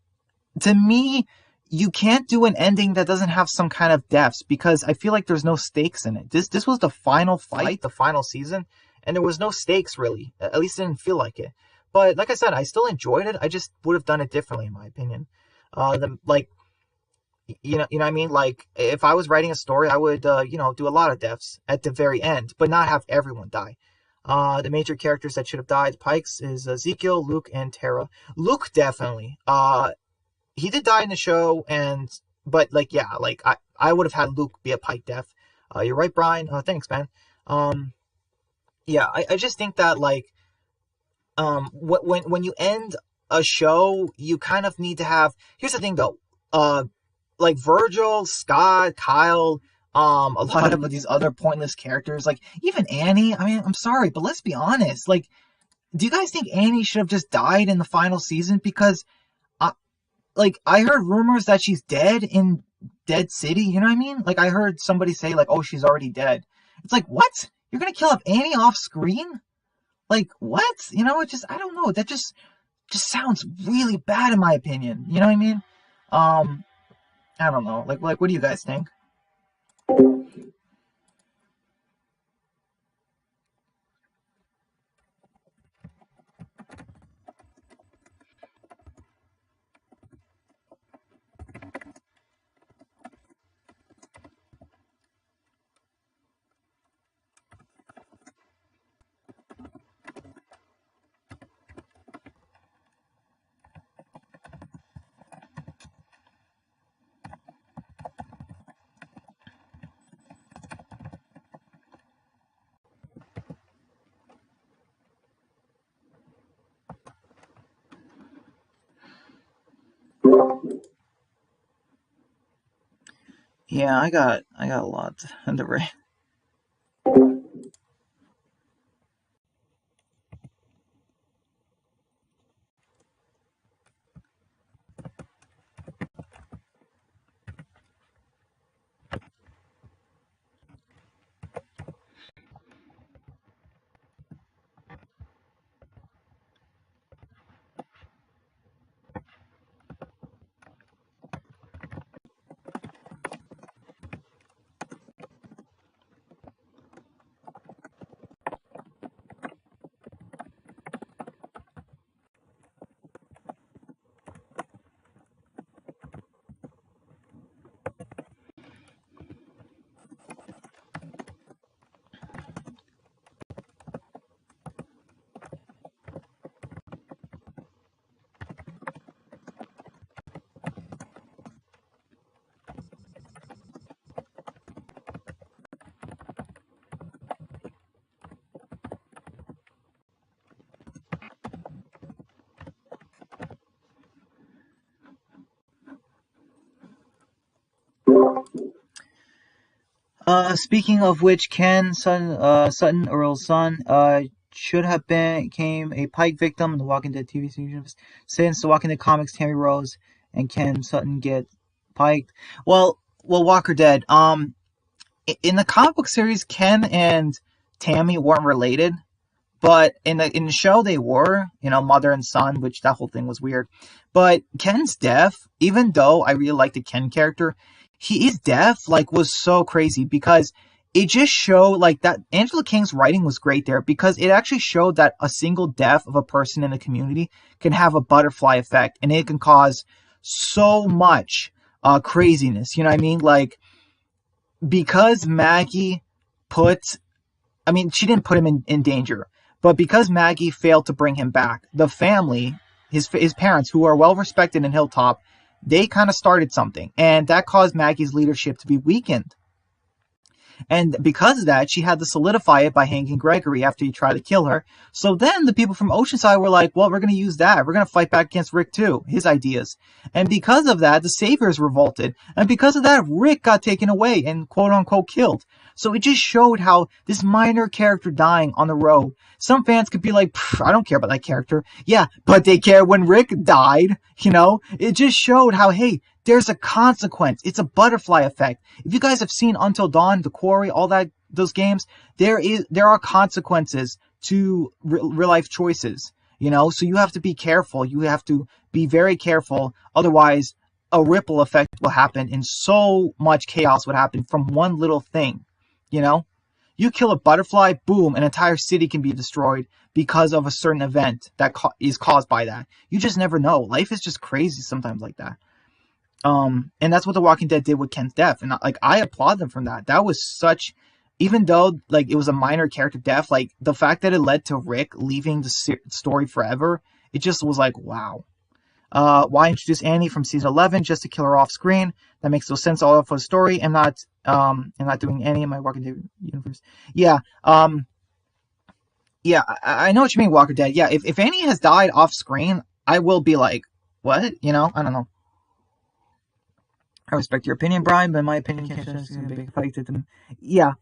To me, you can't do an ending that doesn't have some kind of deaths because I feel like there's no stakes in it. This was the final fight, the final season, and there was no stakes really. At least it didn't feel like it. But like I said, I still enjoyed it. I just would have done it differently in my opinion. You know what I mean? Like, if I was writing a story, I would, you know, do a lot of deaths at the very end, but not have everyone die. The major characters that should have died, Pikes, is Ezekiel, Luke, and Tara. Luke, definitely. He did die in the show, but, like, yeah, like, I would have had Luke be a Pike death. You're right, Brian. Thanks, man. Yeah, I just think that, like, when you end a show, you kind of need to have, here's the thing, though, like, Virgil, Scott, Kyle, a lot of these other pointless characters, like, even Annie, I mean, I'm sorry, but let's be honest, like, do you guys think Annie should have just died in the final season? Because, I heard rumors that she's dead in dead city. You know what I mean? Like I heard somebody say like, "Oh, she's already dead." It's like, what? You're gonna kill off Annie off screen? Like what? It just I don't know. That just sounds really bad in my opinion. You know what I mean? Um, I don't know. Like what do you guys think? Yeah, I got a lot on the right. Speaking of which, Sutton Earl's son, should have became a Pike victim in the Walking Dead TV series. Since the Walking Dead comics, Tammy Rose and Ken Sutton get piked. Well, Walker Dead. In the comic book series, Ken and Tammy weren't related. But in the show they were, mother and son, which that whole thing was weird. But Ken's death, even though I really like the Ken character, his death like was so crazy because it just showed like that Angela King's writing was great there because it actually showed that a single death of a person in the community can have a butterfly effect and it can cause so much craziness. You know what I mean? Like because Maggie put I mean, she didn't put him in danger, but because Maggie failed to bring him back, the family, his parents, who are well respected in Hilltop, they kind of started something, and that caused Maggie's leadership to be weakened. And because of that, she had to solidify it by hanging Gregory after he tried to kill her. So then the people from Oceanside were like, well, we're going to use that. We're going to fight back against Rick too, his ideas. And because of that, the Saviors revolted. And because of that, Rick got taken away and quote unquote killed. So it just showed how this minor character dying on the road, some fans could be like, I don't care about that character. Yeah, but they care when Rick died, It just showed how, hey, there's a consequence. It's a butterfly effect. If you guys have seen Until Dawn, The Quarry, all those games, there are consequences to real life choices, So you have to be careful. You have to be very careful. Otherwise, a ripple effect will happen and so much chaos would happen from one little thing, You kill a butterfly, boom, an entire city can be destroyed because of a certain event that is caused by that. You just never know. Life is just crazy sometimes like that. And that's what The Walking Dead did with Ken's death. And like, I applaud them from that. That was such, even though like it was a minor character death, like the fact that it led to Rick leaving the story forever, it just was like, wow. Why introduce Annie from season 11 just to kill her off screen? That makes no sense all for the story. I'm not doing Annie in my Walking Dead universe. Yeah. Yeah, I know what you mean, Walker Dead. Yeah, if Annie has died off screen, I will be like, what? I don't know. I respect your opinion, Brian, but in my opinion, big fight at them. Yeah,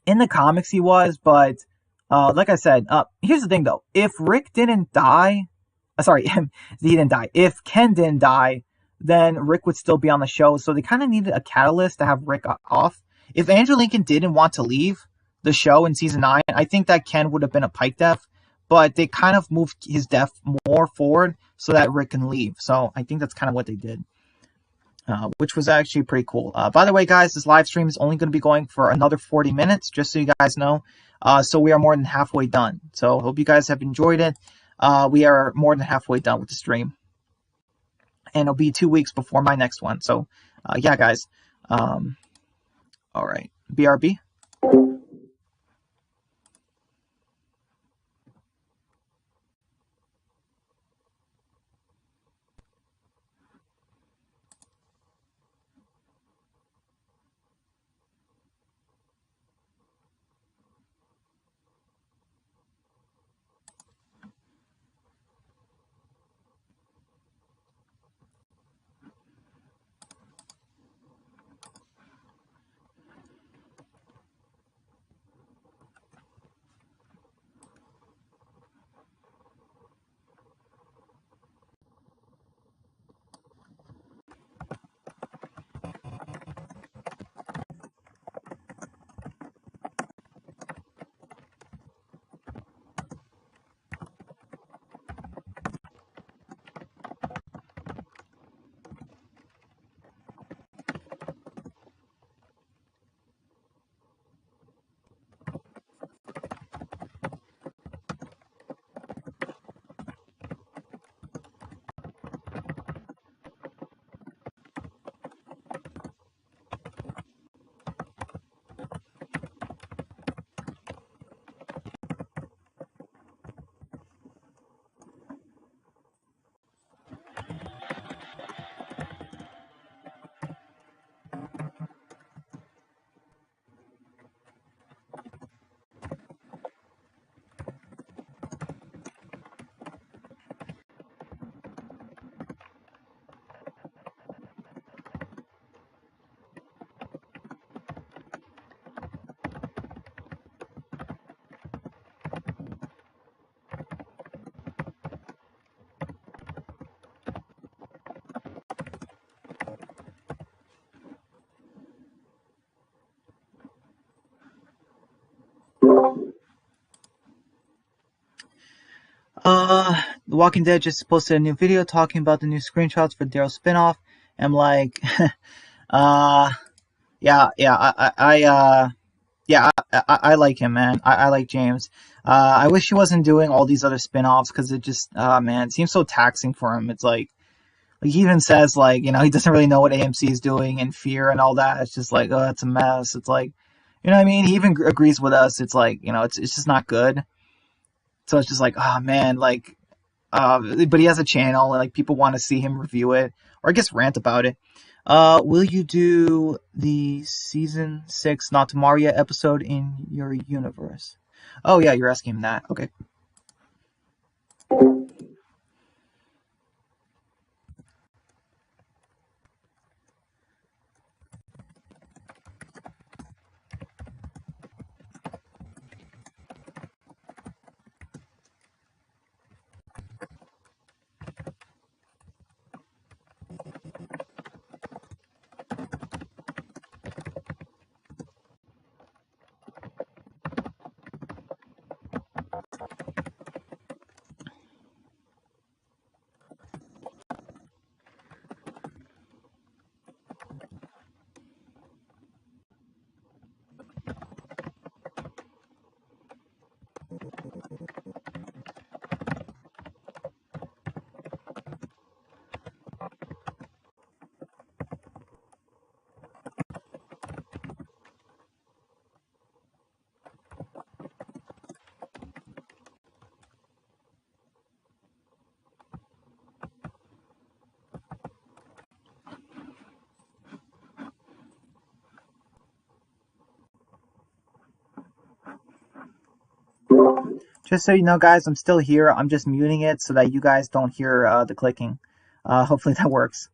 in the comics he was, but like I said, here's the thing though: if Rick didn't die, sorry, he didn't die. If Ken didn't die, then Rick would still be on the show. So they kind of needed a catalyst to have Rick off. If Andrew Lincoln didn't want to leave the show in season 9, I think that Ken would have been a Pike death, but they kind of moved his death more forward so that Rick can leave. So I think that's kind of what they did. Which was actually pretty cool. By the way, guys, this live stream is only going to be going for another 40 minutes, just so you guys know. So we are more than halfway done. So hope you guys have enjoyed it. We are more than halfway done with the stream. And it'll be 2 weeks before my next one. So, yeah, guys. All right. BRB. The Walking Dead just posted a new video talking about the new screenshots for Daryl spinoff. I'm like, uh, yeah, yeah, yeah, I like him, man. I like James. I wish he wasn't doing all these other spin-offs because it just, man, it seems so taxing for him. It's like he even says, like, he doesn't really know what AMC is doing and Fear and all that. It's just like, oh, it's a mess. It's like, you know what I mean? He even agrees with us. It's like, it's just not good. So it's just like, oh, man, like, but he has a channel and like people want to see him review it or I guess rant about it. Will you do the season 6 Not Tomorrow Yet episode in your universe? Oh yeah, you're asking him that. Okay. Just so you know, guys, I'm still here. I'm just muting it so that you guys don't hear the clicking. Hopefully that works.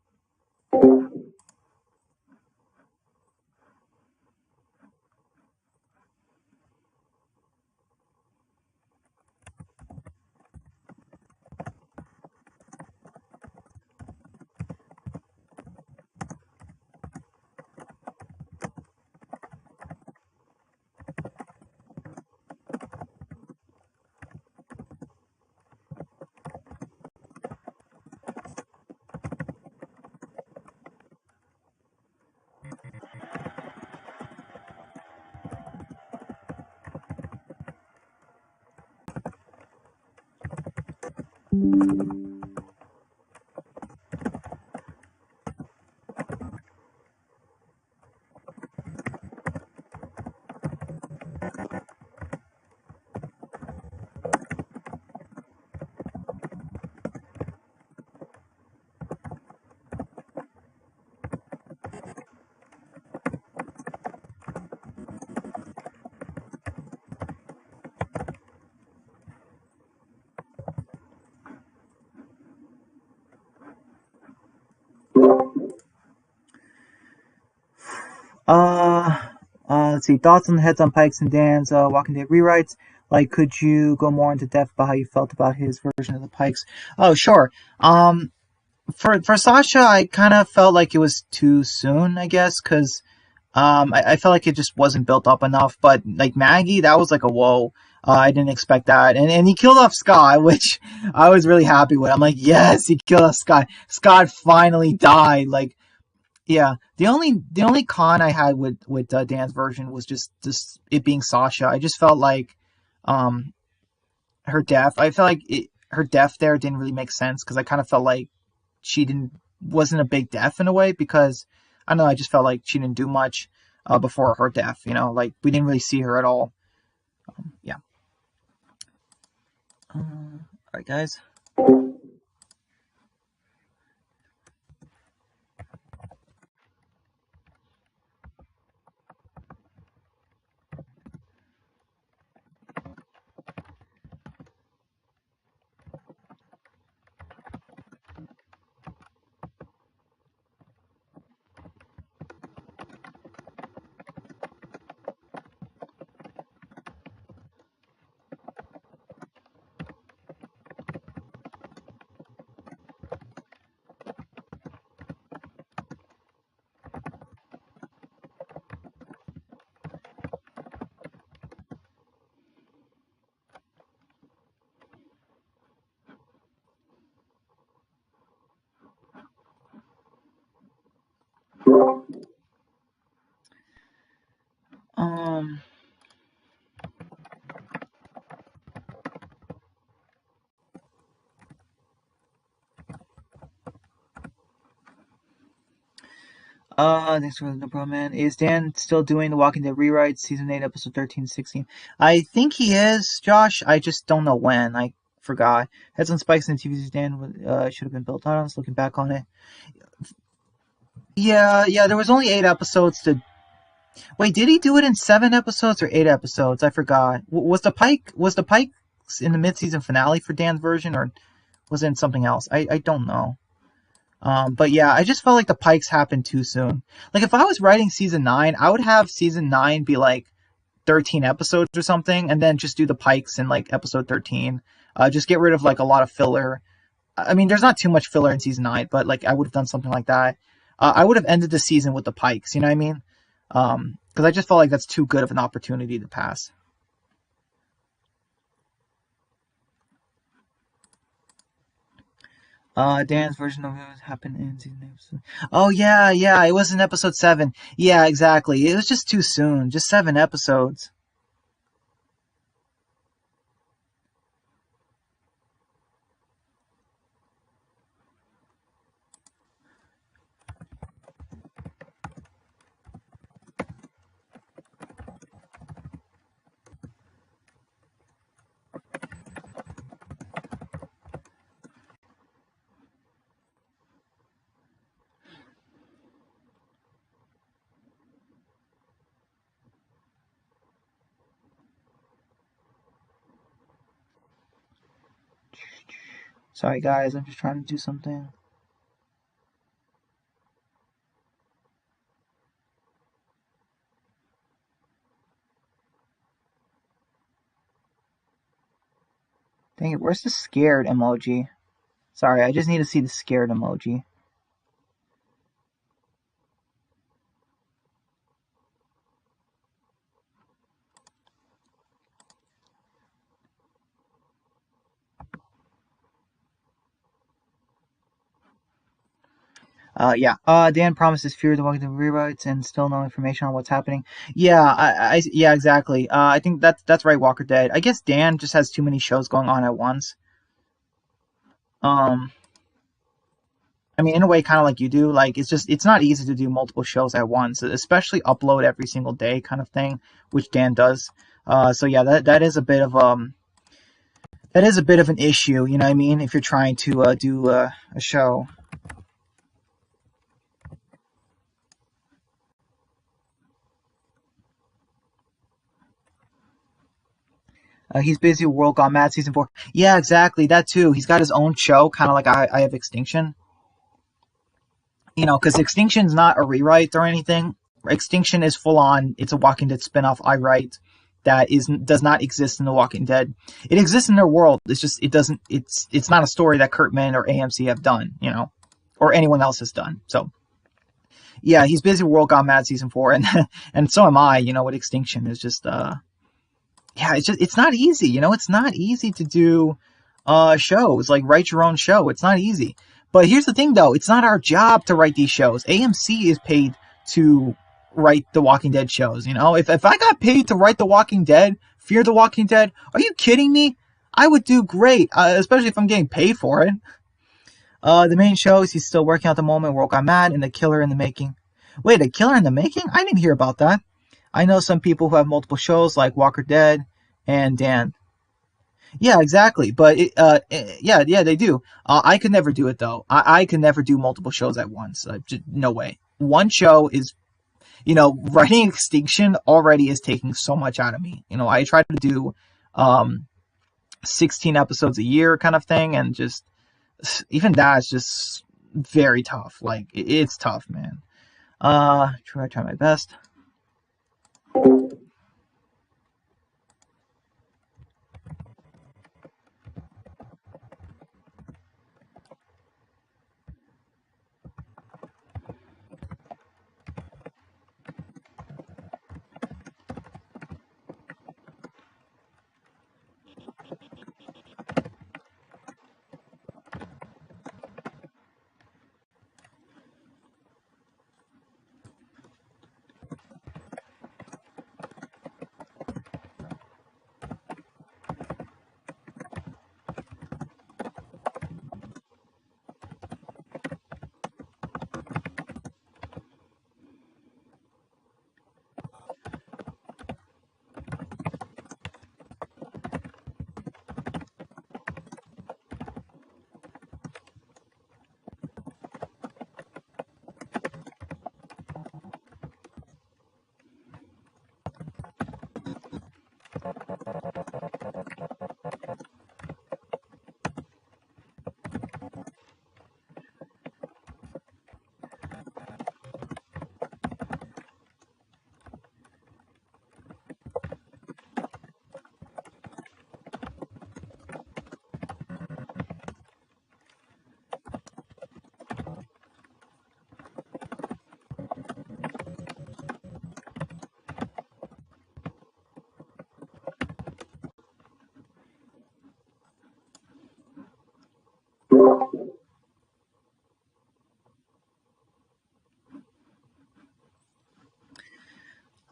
Uh, let's see. Thoughts on the heads on Pikes and Dan's Walking Dead rewrites. Like, could you go more into depth about how you felt about his version of the Pikes? Oh, sure. For Sasha, I kind of felt like it was too soon, I guess, because I felt like it just wasn't built up enough. But like Maggie, that was like a whoa. I didn't expect that, and he killed off Scott, which I was really happy with. I'm like, yes, he killed off Scott. Scott finally died. Like, yeah. The only con I had with Dan's version was just it being Sasha. I just felt like, um, her death. I felt like her death there didn't really make sense because I kind of felt like she didn't wasn't a big death in a way because I don't know. I just felt like she didn't do much before her death. Like we didn't really see her at all. Yeah. All right, guys. Um. Thanks for the pro man. Is Dan still doing the Walking Dead rewrites, season 8, episode 13, 16? I think he is, Josh. I just don't know when. I forgot. Heads on Spikes and TV's Dan should have been built on. I was looking back on it. Yeah. There was only 8 episodes to. Wait, did he do it in 7 episodes or 8 episodes? I forgot. Was the Pike in the mid-season finale for Dan's version, or was it in something else? I don't know. But yeah, I just felt like the Pikes happened too soon. Like if I was writing season 9, I would have season 9 be like 13 episodes or something, and then just do the Pikes in like episode 13. Just get rid of like a lot of filler. I mean, there's not too much filler in season 9, but like I would have done something like that. I would have ended the season with the Pikes. You know what I mean? Because I just felt like that's too good of an opportunity to pass. Dan's version of it happened in season 8. Oh yeah, it was in episode 7. Yeah, exactly. It was just too soon. Just 7 episodes. Sorry guys, I'm just trying to do something. Dang it, where's the scared emoji? Sorry, I just need to see the scared emoji. Yeah. Dan promises Fear the Walking Dead rewrites and still no information on what's happening. Yeah, yeah, exactly. I think that's right. Walker Dead. I guess Dan just has too many shows going on at once. Um, I mean, in a way, kind of like you do. Like, it's not easy to do multiple shows at once, especially upload every single day, kind of thing, which Dan does. So yeah, that is a bit of an issue. You know what I mean? If you're trying to do a show. He's busy with World Gone Mad season 4. Yeah, exactly. That too. He's got his own show, kind of like I have Extinction. You know, because Extinction's not a rewrite or anything. Extinction is full on. It's a Walking Dead spinoff I write that does not exist in The Walking Dead. It exists in their world. It's just it doesn't. It's not a story that Kurtman or AMC have done. You know, or anyone else has done. So yeah, he's busy with World Gone Mad season 4, and and so am I. You know, with Extinction is just yeah, it's not easy. You know, it's not easy to do shows, like write your own show. It's not easy. But here's the thing though, it's not our job to write these shows. AMC is paid to write the Walking Dead shows, you know? If I got paid to write The Walking Dead, Fear the Walking Dead, are you kidding me? I would do great, especially if I'm getting paid for it. The main shows he's still working at the moment, World Gone Mad and The Killer in the Making. Wait, A Killer in the Making? I didn't hear about that. I know some people who have multiple shows like Walker Dead and Dan. Yeah, exactly. But yeah, they do. I could never do it though. I could never do multiple shows at once. Just, no way. One show is, you know, writing Extinction already is taking so much out of me. You know, I try to do 16 episodes a year kind of thing, and just even that is just very tough. Like it's tough, man. Try my best.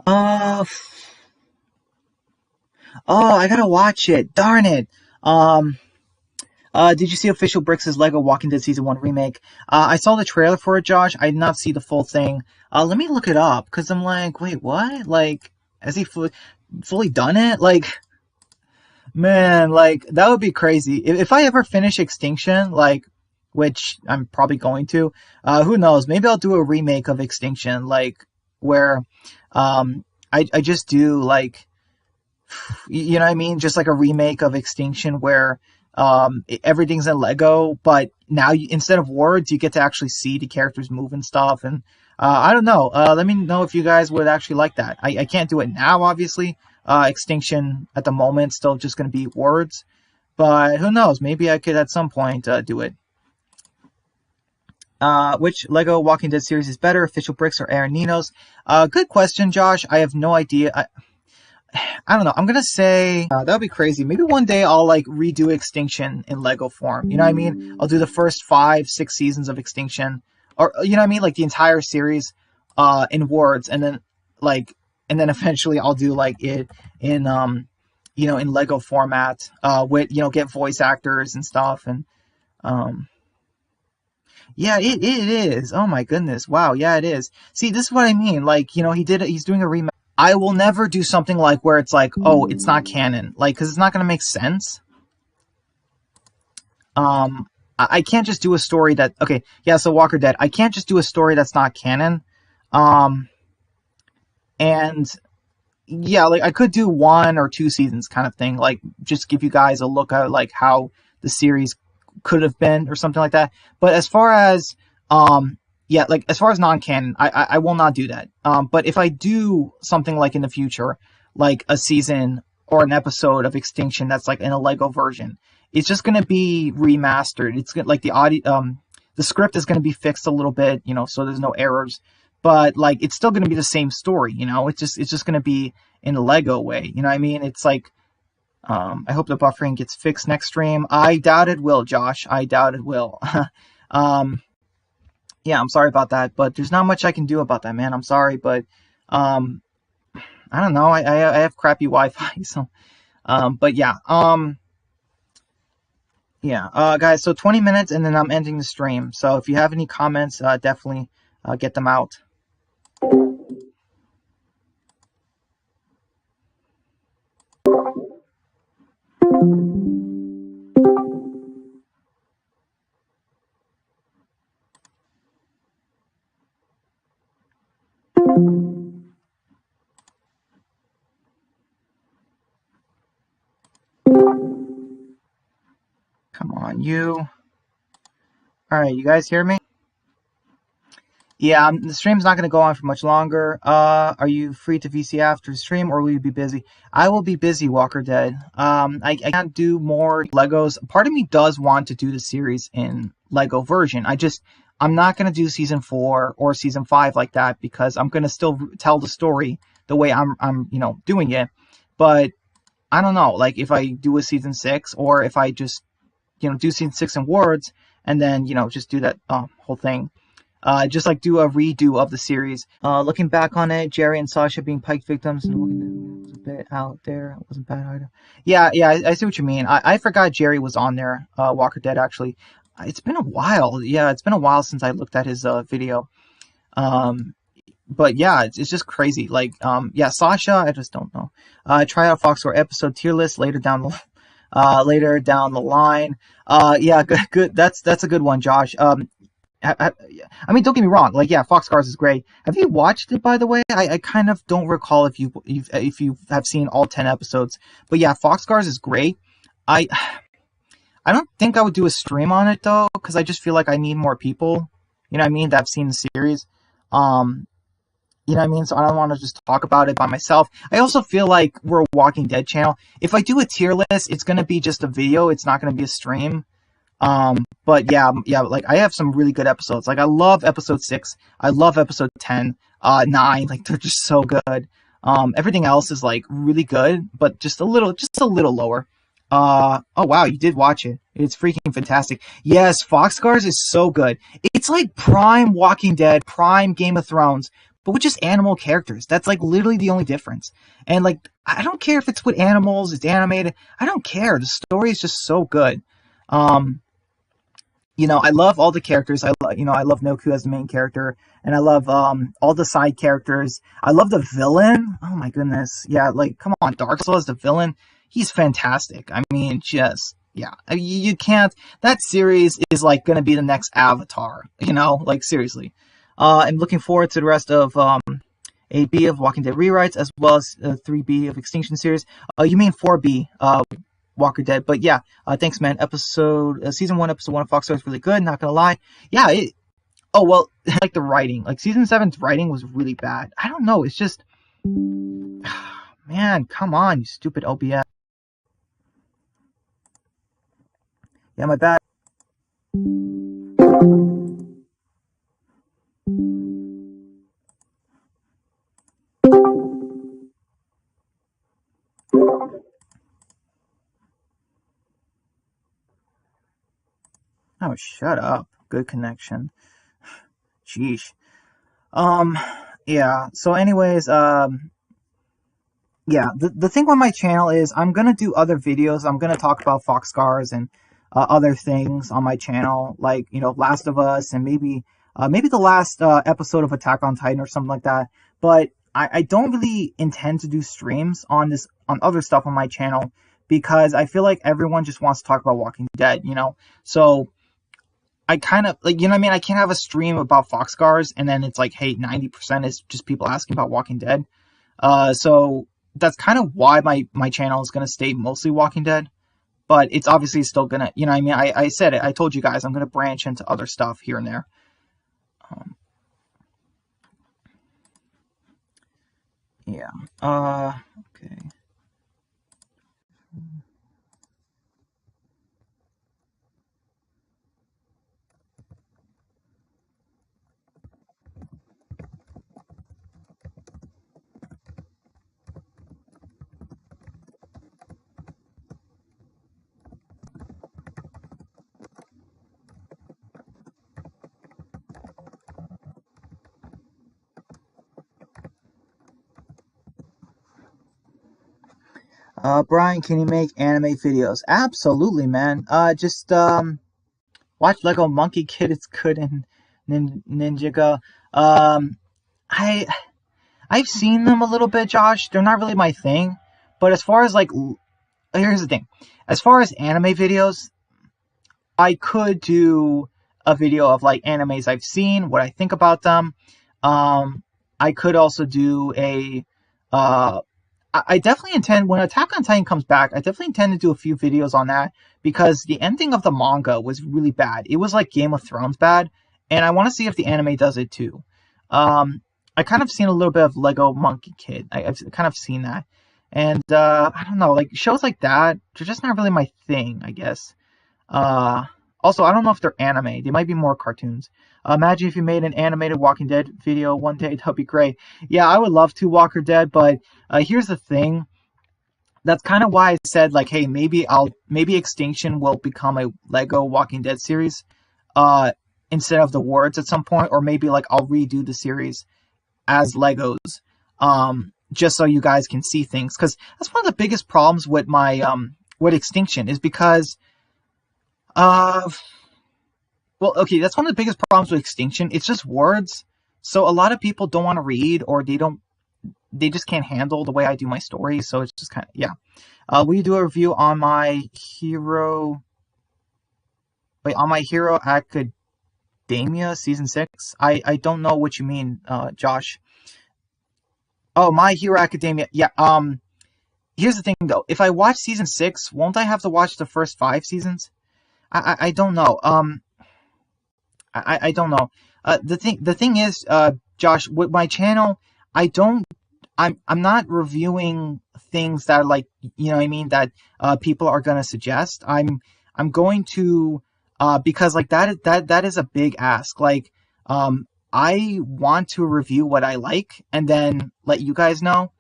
Uh, oh, I gotta watch it. Darn it. Um, did you see official Bricks' Lego Walking Dead Season 1 remake? I saw the trailer for it, Josh. I did not see the full thing. Let me look it up, because I'm like, wait, what? Like, has he fully done it? Like, man, like, that would be crazy. If I ever finish Extinction, like, which I'm probably going to, who knows? Maybe I'll do a remake of Extinction, like, where, I just do, like, you know what I mean? Just like a remake of Extinction where everything's in Lego, but now instead of words, you get to actually see the characters move and stuff. And I don't know. Let me know if you guys would actually like that. I can't do it now, obviously. Extinction at the moment still just going to be words, but who knows? Maybe I could at some point do it. Which Lego Walking Dead series is better, Official Bricks or Aaron Nino's? Good question, Josh. I have no idea. I don't know. I'm gonna say that would be crazy. Maybe one day I'll like redo Extinction in Lego form. You know what I mean? I'll do the first 5, 6 seasons of Extinction, or you know what I mean, like the entire series, in words, and then like, and then eventually I'll do like it in in Lego format, with get voice actors and stuff, and um, yeah, it is. Oh my goodness, wow, yeah, it is. See, this is what I mean. Like, he's doing a remake. I will never do something like where it's like, oh, it's not canon, like, because it's not gonna make sense. I can't just do a story that, okay, yeah, so Walker Dead. I can't just do a story that's not canon. Um, and yeah, like I could do 1 or 2 seasons kind of thing, like just give you guys a look at like how the series could have been or something like that. But as far as yeah, like as far as non-canon, I will not do that. But if I do something like in the future, like a season or an episode of Extinction that's like in a Lego version, it's just gonna be remastered. It's gonna, like, the script is gonna be fixed a little bit, so there's no errors. But like it's still gonna be the same story, it's just gonna be in a Lego way. You know what I mean? It's like, I hope the buffering gets fixed next stream. I doubt it will, Josh. I doubt it will. um, yeah, I'm sorry about that, but there's not much I can do about that, man. I'm sorry, but um, I don't know. I have crappy Wi-Fi, so but yeah, yeah, guys. So 20 minutes, and then I'm ending the stream. So if you have any comments, definitely get them out. Come on, you. All right, you guys hear me? Yeah, the stream's not going to go on for much longer. Are you free to VC after the stream, or will you be busy? I will be busy, Walker Dead. I can't do more Legos. Part of me does want to do the series in Lego version. I'm not going to do season 4 or season 5 like that, because I'm going to still tell the story the way I'm doing it. But I don't know, like if I do a season 6, or if I just, do season 6 in words, and then, just do that whole thing. Just like do a redo of the series. Looking back on it, Jerry and Sasha being Pike victims and was a bit out there. It wasn't bad either. Yeah, I see what you mean. I forgot Jerry was on there. Walker Dead, actually. It's been a while. Yeah, it's been a while since I looked at his video. But yeah, it's just crazy. Like, yeah, Sasha, I just don't know. Try out Foxcore episode tier list later down the line. Yeah, good. That's a good one, Josh. I mean, don't get me wrong. Like, yeah, Foxcars is great. Have you watched it, by the way? I kind of don't recall if you have seen all 10 episodes. But yeah, Foxcars is great. I I don't think I would do a stream on it though, because I just feel like I need more people. You know what I mean? That have seen the series. Um, you know what I mean? So I don't want to just talk about it by myself. I also feel like we're a Walking Dead channel. If I do a tier list, it's gonna be just a video. It's not gonna be a stream. But yeah, like I have some really good episodes. Like I love episode 6. I love episode 10, 9. Like they're just so good. Everything else is like really good, but just a little lower. Oh wow, you did watch it. It's freaking fantastic. Yes, Foxcars is so good. It's like prime Walking Dead, prime Game of Thrones, but with just animal characters. That's like literally the only difference. And like, I don't care if it's with animals, it's animated. I don't care. The story is just so good. Um, I love all the characters. I love Noku as the main character, and I love all the side characters. I love the villain. Oh my goodness, yeah, like come on, Dark Souls as the villain, he's fantastic. I mean, just yeah, you can't. That series is like gonna be the next Avatar. Like seriously. I'm looking forward to the rest of 8B of Walking Dead rewrites, as well as 3B of Extinction series. You mean 4B? Walker Dead. But yeah, thanks, man. Season 1, episode 1 of Fox is really good. Not gonna lie. Yeah. Oh well, like the writing, like season 7's writing was really bad. I don't know. It's just, man, come on, you stupid OBS. Yeah, my bad. Oh, shut up. Good connection. Sheesh. Um, yeah. So, anyways, yeah, the thing with my channel is I'm gonna do other videos. I'm gonna talk about fox scars and other things on my channel, like Last of Us and maybe the last episode of Attack on Titan or something like that. But I don't really intend to do streams on other stuff on my channel because I feel like everyone just wants to talk about Walking Dead, So I kind of like, what I mean? I can't have a stream about fox scars and then it's like, hey, 90% is just people asking about Walking Dead. So that's kind of why my channel is going to stay mostly Walking Dead, but it's obviously still going to, what I mean? I said it, I told you guys, I'm going to branch into other stuff here and there. Um, yeah. Okay. Brian, can you make anime videos? Absolutely, man. Just watch Lego Monkey Kid. It's good, and Ninjago. Um, I I've seen them a little bit, Josh. They're not really my thing, but as far as like, here's the thing. As far as anime videos, I could do a video of like animes I've seen, what I think about them. Um, I could also do uh, I definitely intend, when Attack on Titan comes back, I definitely intend to do a few videos on that because the ending of the manga was really bad. It was like Game of Thrones bad, and I want to see if the anime does it too. I kind of seen a little bit of Lego Monkey Kid. I've kind of seen that, and I don't know, like shows like that, they're just not really my thing, I guess. Uh, Also, I don't know if they're anime. They might be more cartoons. Imagine if you made an animated Walking Dead video one day. That'd be great. Yeah, I would love to Walker Dead, but here's the thing. That's kind of why I said like, hey, maybe Extinction will become a Lego Walking Dead series, uh, instead of the words at some point, or maybe like I'll redo the series as Legos, just so you guys can see things. Because that's one of the biggest problems with my with Extinction is because uh well, okay, that's one of the biggest problems with Extinction. It's just words. So a lot of people don't want to read, or they just can't handle the way I do my story. So it's just kind of, yeah. Will you do a review on my hero? Wait, on My Hero Academia season 6? I don't know what you mean, Josh. Oh, My Hero Academia. Yeah. Here's the thing though. If I watch season 6, won't I have to watch the first 5 seasons? I don't know. I don't know. The thing is, Josh, with my channel, I don't I'm not reviewing things that like, what I mean, that people are gonna suggest. I'm going to, because like that is a big ask. Like, I want to review what I like and then let you guys know.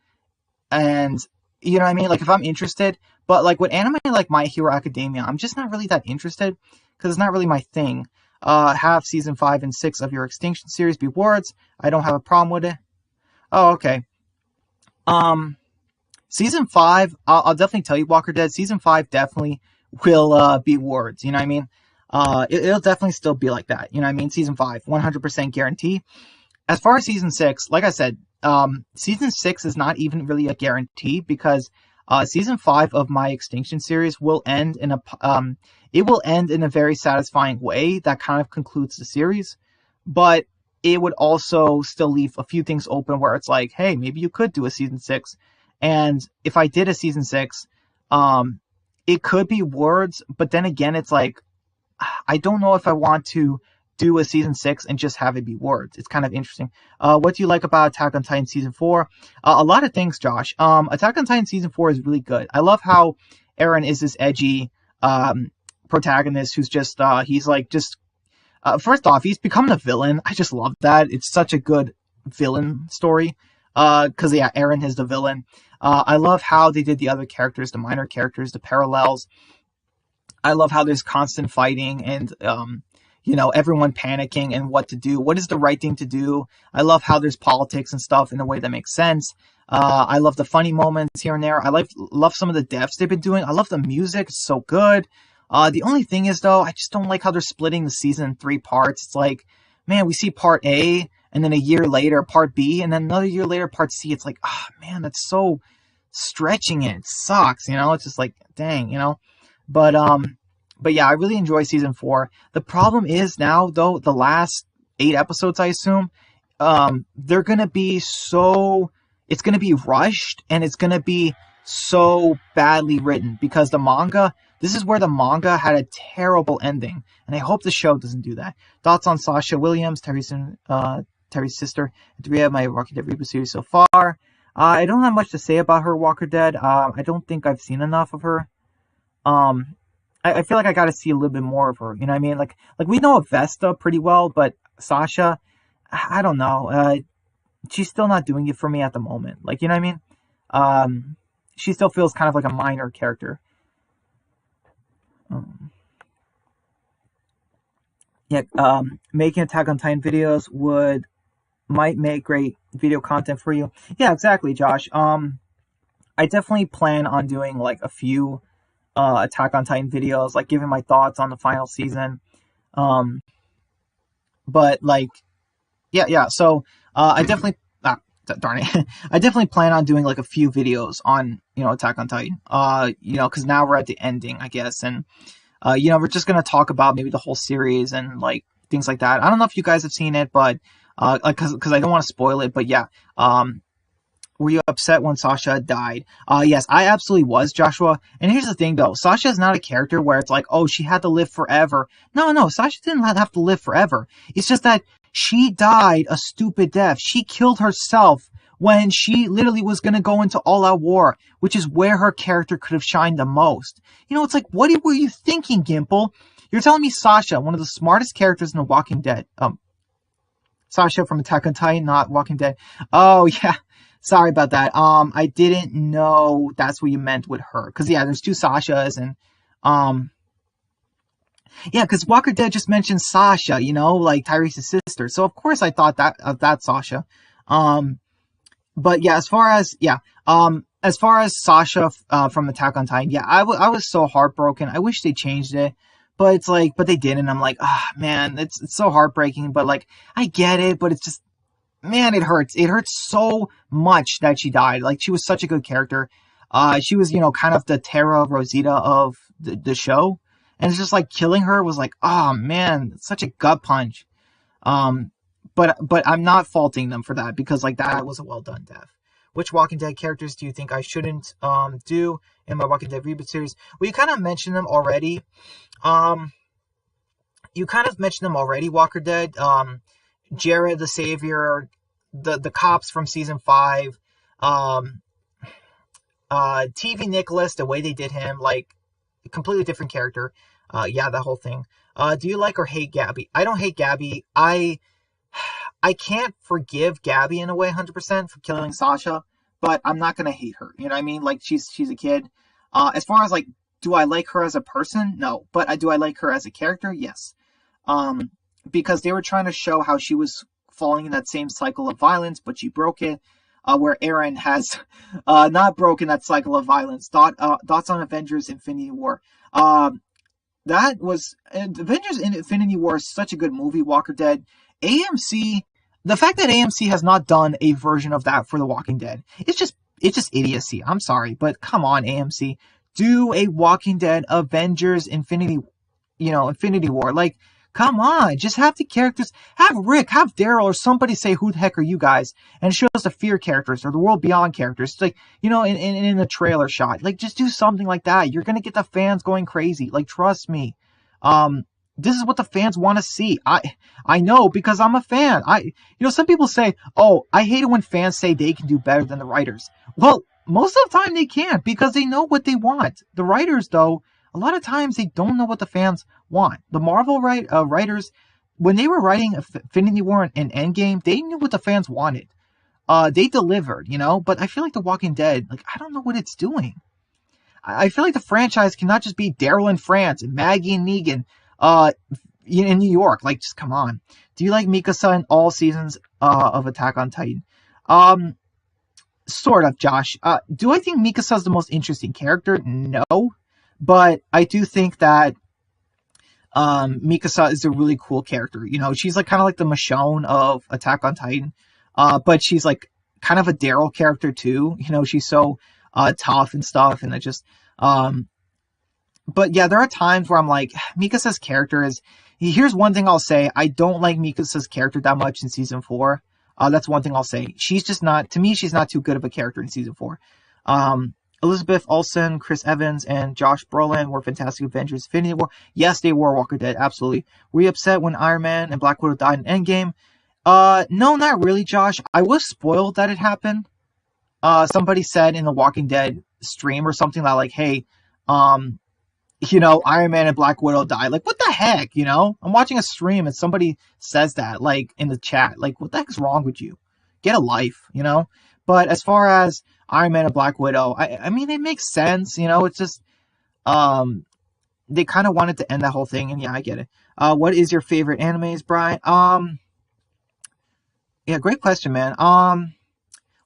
And you know what I mean? Like if I'm interested, but like with anime like My Hero Academia, I'm just not really that interested because it's not really my thing. Have season 5 and 6 of your Extinction series be words. I don't have a problem with it. Oh, okay. Um, Season 5, I'll definitely tell you, Walker Dead. Season 5 definitely will be words. You know what I mean? It'll definitely still be like that. You know what I mean? Season 5, 100% guarantee. As far as season 6, like I said, season 6 is not even really a guarantee because season 5 of my Extinction series will end in a very satisfying way that kind of concludes the series, but it would also still leave a few things open where it's like, hey, maybe you could do a season 6, and if I did a season 6, um, it could be words, but then again, it's like I don't know if I want to do a season 6 and just have it be words. It's kind of interesting. What do you like about Attack on Titan season 4? A lot of things, Josh. Attack on Titan season 4 is really good. I love how Eren is this edgy protagonist who's just he's like just first off, he's becoming a villain. I just love that. It's such a good villain story. Because yeah, Eren is the villain. I love how they did the other characters, the minor characters, the parallels. I love how there's constant fighting and everyone panicking and what to do. What is the right thing to do? I love how there's politics and stuff in a way that makes sense. I love the funny moments here and there. I love some of the deaths they've been doing. I love the music. It's so good. The only thing is, though, I just don't like how they're splitting the season in 3 parts. It's like, man, we see part A, and then a year later, part B, and then another year later, part C. It's like, man, that's so stretching it. It sucks, It's just like, dang, But yeah, I really enjoy season 4. The problem is now, though, the last 8 episodes, I assume, they're gonna be it's gonna be rushed, and it's gonna be so badly written, because this is where the manga had a terrible ending, and I hope the show doesn't do that. Thoughts on Sasha Williams, Terry's sister, and 3 of my Walking Dead reboot series so far. I don't have much to say about her Walker Dead. I don't think I've seen enough of her. I feel like I got to see a little bit more of her. You know what I mean? Like we know of Vesta pretty well, but Sasha, I don't know. She's still not doing it for me at the moment. You know what I mean? She still feels kind of like a minor character. Making Attack on Titan videos might make great video content for you. Yeah, exactly, Josh. I definitely plan on doing a few Attack on Titan videos, giving my thoughts on the final season. But yeah. So I definitely, darn it, I definitely plan on doing a few videos on Attack on Titan. Because now we're at the ending, I guess, and we're just gonna talk about maybe the whole series and things like that. I don't know if you guys have seen it, but because I don't want to spoil it. But yeah, were you upset when Sasha died? Yes, I absolutely was, Joshua. And here's the thing, though. Sasha is not a character where it's like, oh, she had to live forever. No, Sasha didn't have to live forever. It's just that she died a stupid death. She killed herself when she literally was going to go into all-out war, which is where her character could have shined the most. It's like, what were you thinking, Gimple? You're telling me Sasha, one of the smartest characters in The Walking Dead. Sasha from Attack on Titan, not Walking Dead. Oh, yeah. Sorry about that. I didn't know that's what you meant with her. Because, yeah, there's 2 Sashas. And, yeah, because Walker Dead just mentioned Sasha, Tyrese's sister. So, of course, I thought of that Sasha. But, yeah, as far as Sasha from Attack on Titan, yeah, I was so heartbroken. I wish they changed it. But it's but they didn't. I'm like, man, it's so heartbreaking. But, I get it, but it's just, man, it hurts. It hurts so much that she died. She was such a good character. She was, kind of the Terra Rosita of the show. And it's just killing her was oh man, it's such a gut punch. But I'm not faulting them for that, because that was a well done death. Which Walking Dead characters do you think I shouldn't do in my Walking Dead reboot series? Well, you kind of mentioned them already. Walker Dead. Jared the Savior, the cops from season 5, TV Nicholas, the way they did him, a completely different character. Yeah, that whole thing. Do you like or hate Gabby? I don't hate Gabby. I can't forgive Gabby in a way 100% for killing Sasha, but I'm not gonna hate her. You know what I mean? She's a kid. As far as do I like her as a person? No. But do I like her as a character? Yes. Because they were trying to show how she was falling in that same cycle of violence, but she broke it. Where Aaron has not broken that cycle of violence. Thoughts on Avengers Infinity War? That was Avengers Infinity War is such a good movie. Walker Dead. AMC. The fact that AMC has not done a version of that for The Walking Dead, it's just idiocy. I'm sorry, but come on, AMC, do a Walking Dead Avengers Infinity War. Come on, just have the characters, have Rick, have Daryl, or somebody say, who the heck are you guys? And show us the Fear characters or the World Beyond characters. It's in the trailer shot. Just do something like that. You're going to get the fans going crazy. Trust me. This is what the fans want to see. I know, because I'm a fan. Some people say, oh, I hate it when fans say they can do better than the writers. Well, most of the time they can't, because they know what they want. The writers, though, a lot of times they don't know what the fans want. The Marvel writers, when they were writing Infinity War and Endgame, they knew what the fans wanted. They delivered, but I feel like The Walking Dead, I don't know what it's doing. I feel like the franchise cannot just be Daryl and France and Maggie and Negan, in New York. Like, just come on. Do you like Mikasa in all seasons of Attack on Titan? Um, Sort of, Josh. Do I think Mikasa is the most interesting character? No, but I do think that Mikasa is a really cool character. You know, she's like kind of like the Michonne of Attack on Titan, but she's like kind of a Daryl character too. You know, she's so tough and stuff, and I just but yeah, there are times where I'm like, Mikasa's character is. Here's one thing I'll say: I don't like Mikasa's character that much in season 4. That's one thing I'll say. She's just not, to me, she's not too good of a character in season 4. Elizabeth Olsen, Chris Evans, and Josh Brolin were Fantastic Avengers Infinity War. Yes, they were Walker Dead, absolutely. Were you upset when Iron Man and Black Widow died in Endgame? No, not really, Josh. I was spoiled that it happened. Somebody said in the Walking Dead stream or something that, like, hey, you know, Iron Man and Black Widow died. Like, what the heck, you know? I'm watching a stream and somebody says that, like, in the chat. Like, what the heck is wrong with you? Get a life, you know? But as far as Iron Man and Black Widow, I mean, it makes sense, you know? It's just, they kind of wanted to end that whole thing, and yeah, I get it. What is your favorite animes, Brian? Yeah, great question, man. Well,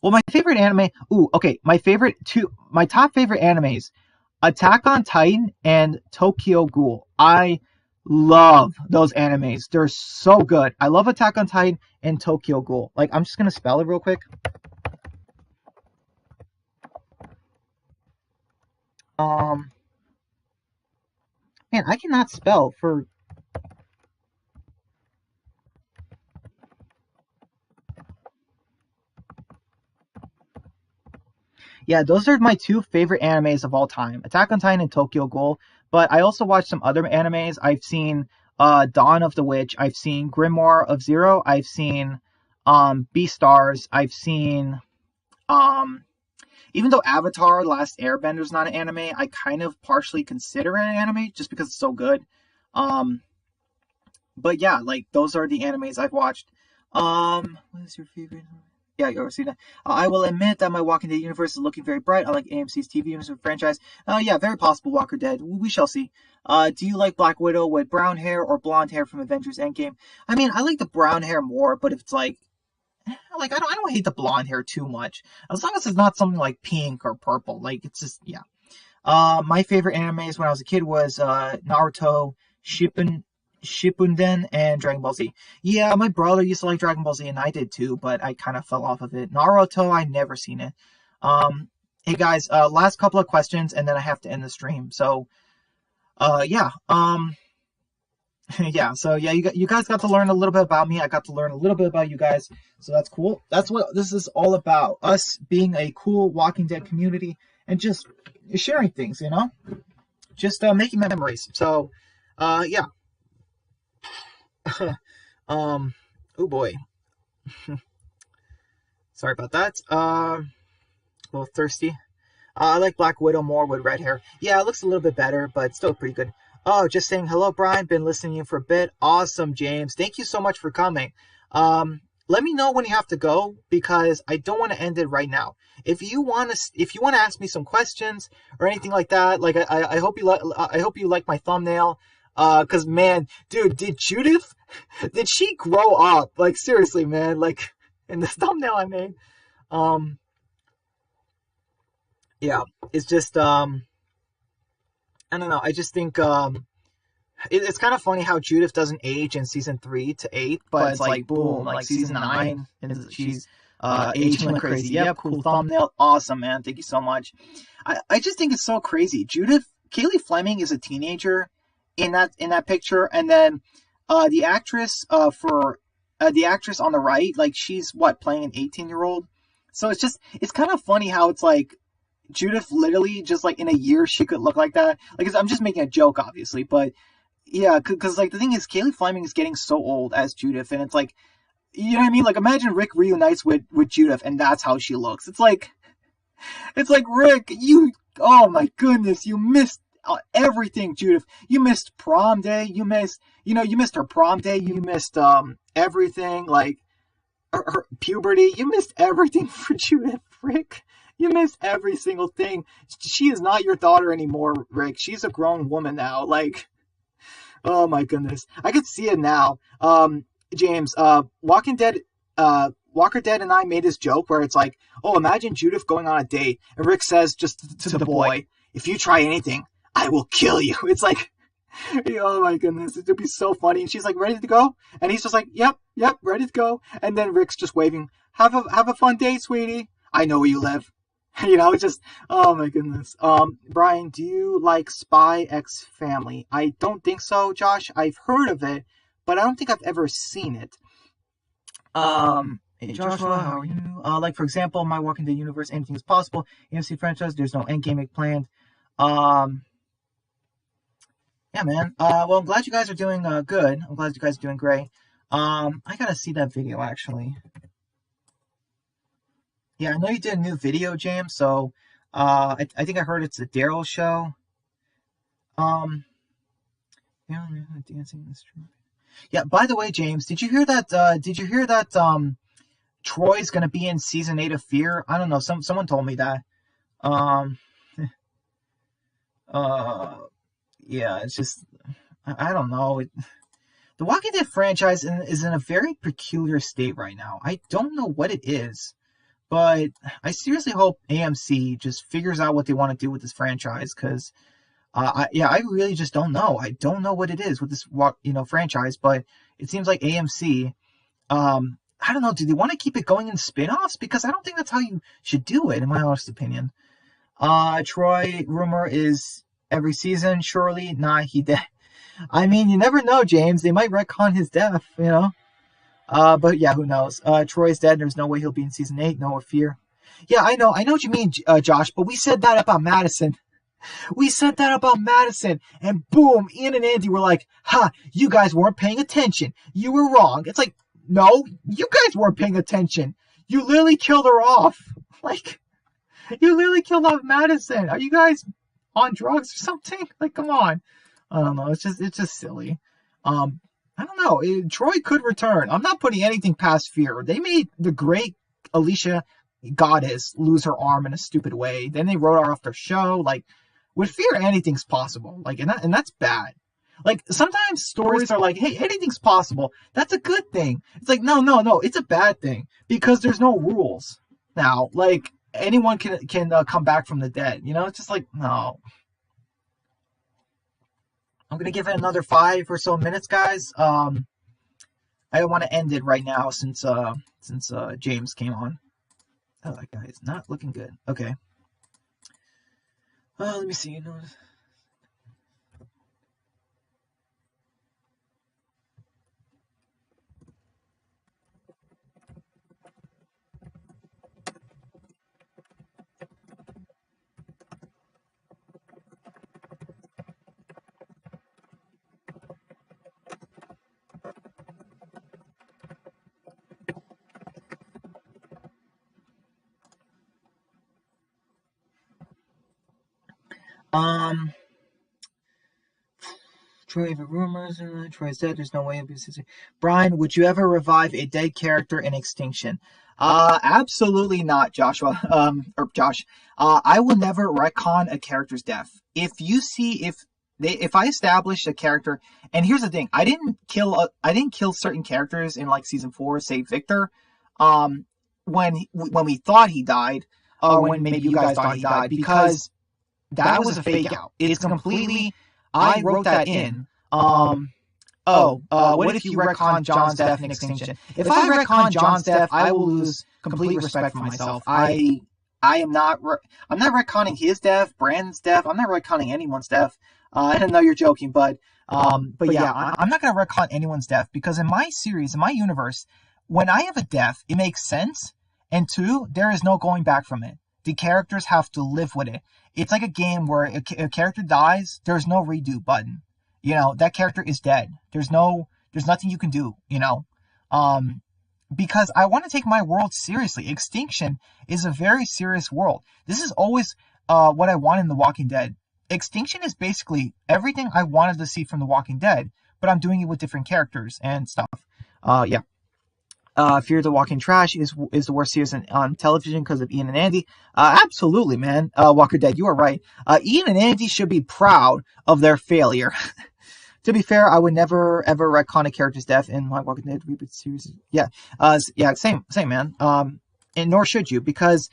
my favorite anime, okay, my top favorite animes, Attack on Titan and Tokyo Ghoul. I love those animes. They're so good. I love Attack on Titan and Tokyo Ghoul. Like, I'm just gonna spell it real quick. Man, I cannot spell for. Yeah, those are my two favorite animes of all time, Attack on Titan and Tokyo Ghoul. But I also watched some other animes. I've seen Dawn of the Witch. I've seen Grimoire of Zero. I've seen Beastars. I've seen even though Avatar: The Last Airbender is not an anime, I kind of partially consider it an anime just because it's so good. But yeah, like those are the animes I've watched. What is your favorite? Yeah, you ever seen that? I will admit that my Walking Dead universe is looking very bright. I like AMC's TV universe franchise. Yeah, very possible Walker Dead. We shall see. Do you like Black Widow with brown hair or blonde hair from Avengers Endgame? I mean, I like the brown hair more, but if it's like I don't hate the blonde hair too much. As long as it's not something like pink or purple. Like, it's just, yeah. My favorite animes when I was a kid was Naruto, Shippuden, and Dragon Ball Z. Yeah, my brother used to like Dragon Ball Z, and I did too, but I kind of fell off of it. Naruto, I never seen it. Hey guys, last couple of questions, and then I have to end the stream. So, yeah, yeah, so yeah, you guys got to learn a little bit about me. I got to learn a little bit about you guys, so that's cool. That's what this is all about, us being a cool Walking Dead community and just sharing things, you know, just making memories. So, yeah. Oh boy. Sorry about that. A little thirsty. I like Black Widow more with red hair. Yeah, it looks a little bit better, but still pretty good. Oh, just saying hello, Brian. Been listening to you for a bit. Awesome, James. Thank you so much for coming. Let me know when you have to go because I don't want to end it right now. If you want to ask me some questions or anything like that, like I hope you like my thumbnail. Cause man, dude, did she grow up? Like seriously, man. like in the thumbnail I made. Yeah, it's just I don't know. I just think it's kind of funny how Judith doesn't age in season 3 to 8, but it's like boom, like season 9, and she's aging like crazy. Yep, cool thumbnail, awesome, man. Thank you so much. I just think it's so crazy. Kaylee Fleming is a teenager in that picture, and then the actress on the right, like she's playing an 18-year-old. So it's kind of funny how it's like Judith literally just like in a year she could look like that. Like I'm just making a joke, obviously, but yeah, because like the thing is, Kaylee Fleming is getting so old as Judith, and it's like, you know what I mean? Like imagine Rick reunites with Judith, and that's how she looks. It's like Rick, oh my goodness, you missed everything, Judith. You missed prom day. You missed her prom day. You missed everything, like her puberty. You missed everything for Judith, Rick. You missed every single thing. She is not your daughter anymore, Rick. She's a grown woman now. Like, Oh my goodness, I could see it now. James, Walker Dead and I made this joke where it's like, oh, imagine Judith going on a date, and Rick says just to the boy, if you try anything, I will kill you. It's like, oh my goodness, it'd be so funny. And she's like, ready to go? And he's just like, yep, ready to go. And then Rick's just waving, have a fun day, sweetie. I know where you live. It's just, oh my goodness. Brian, do you like Spy X Family? I don't think so, Josh. I've heard of it, but I don't think I've ever seen it. Hey Joshua, how are you? Like for example, My Walking Dead universe, anything is possible. AMC franchise, there's no end game planned. Yeah, man. Well, I'm glad you guys are doing good. I'm glad you guys are doing great. I gotta see that video actually. Yeah, I know you did a new video, James. So, I think I heard it's a Daryl show. Yeah, dancing in the street. Yeah. By the way, James, did you hear that? Troy's gonna be in season 8 of Fear? I don't know. Someone told me that. Um. Yeah. It's just I don't know. The Walking Dead franchise is in a very peculiar state right now. I don't know what it is. But I seriously hope AMC just figures out what they want to do with this franchise, because I really just don't know. I don't know what it is with this franchise, but it seems like AMC, I don't know, do they want to keep it going in spin-offs? Because I don't think that's how you should do it, in my honest opinion. Troy rumor is every season, surely. Nah, he dead. I mean, you never know, James. They might retcon his death, But yeah, who knows? Troy's dead. There's no way he'll be in season 8. No fear. Yeah, I know what you mean, Josh. But we said that about Madison. And boom, Ian and Andy were like, "Ha! You guys weren't paying attention. You were wrong." It's like, no, you guys weren't paying attention. You literally killed her off. Like, you literally killed off Madison. Are you guys on drugs or something? Like, come on. I don't know. It's just silly. I don't know. Troy could return. I'm not putting anything past Fear. They made the great Alicia Goddess lose her arm in a stupid way. Then they wrote her off their show. Like, with Fear, anything's possible. Like, and that's bad. Like, sometimes stories are like, hey, anything's possible. That's a good thing. It's like, no. It's a bad thing. Because there's no rules. Now, like, anyone can come back from the dead. It's just like, no. I'm going to give it another 5 or so minutes, guys. I don't want to end it right now since James came on. Oh, that guy is not looking good. Okay. Let me see. Troy, rumors, Troy's dead, there's no way of it. Brian, would you ever revive a dead character in Extinction? Absolutely not, Joshua. Or Josh. I will never retcon a character's death. If I establish a character, and here's the thing, I didn't kill certain characters in like season 4, say Victor, when we thought he died, or when maybe you guys thought he died, because that was a fake out. It's completely, I wrote that in. What if you retcon John's death in Extinction? If I retcon John's death, I will lose complete respect for myself. I'm not retconning his death, Brandon's death. I'm not retconning anyone's death. I know you're joking, but yeah, I'm not going to retcon anyone's death, because in my series, in my universe, when I have a death, it makes sense, and 2, there is no going back from it. The characters have to live with it. It's like a game where a character dies, there's no redo button. That character is dead. There's nothing you can do, because I want to take my world seriously. Extinction is a very serious world. This is always what I want in The Walking Dead. Extinction is basically everything I wanted to see from The Walking Dead, but I'm doing it with different characters and stuff. Yeah. Fear the Walking Trash is the worst series on television because of Ian and Andy. Absolutely, man. Walker Dead, you are right. Ian and Andy should be proud of their failure. To be fair, I would never ever retcon a character's death in my Walking Dead reboot series. Yeah, yeah, same, man. And nor should you, because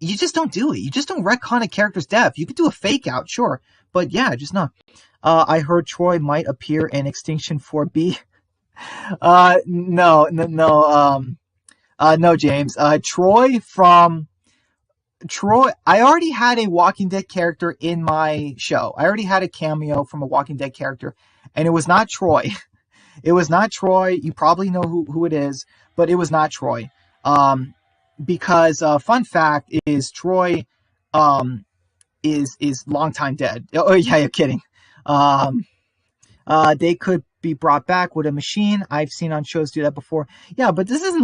you just don't do it. You just don't retcon a character's death. You could do a fake out, sure, but yeah, just not. I heard Troy might appear in Extinction 4B. No, no, no, no, James. Troy, I already had a Walking Dead character in my show. I already had a cameo from a Walking Dead character, and it was not Troy. It was not Troy. You probably know who it is, but it was not Troy. Because fun fact is Troy is long time dead. Oh yeah, you're kidding. They could be brought back with a machine. I've seen on shows do that before. Yeah, but this isn't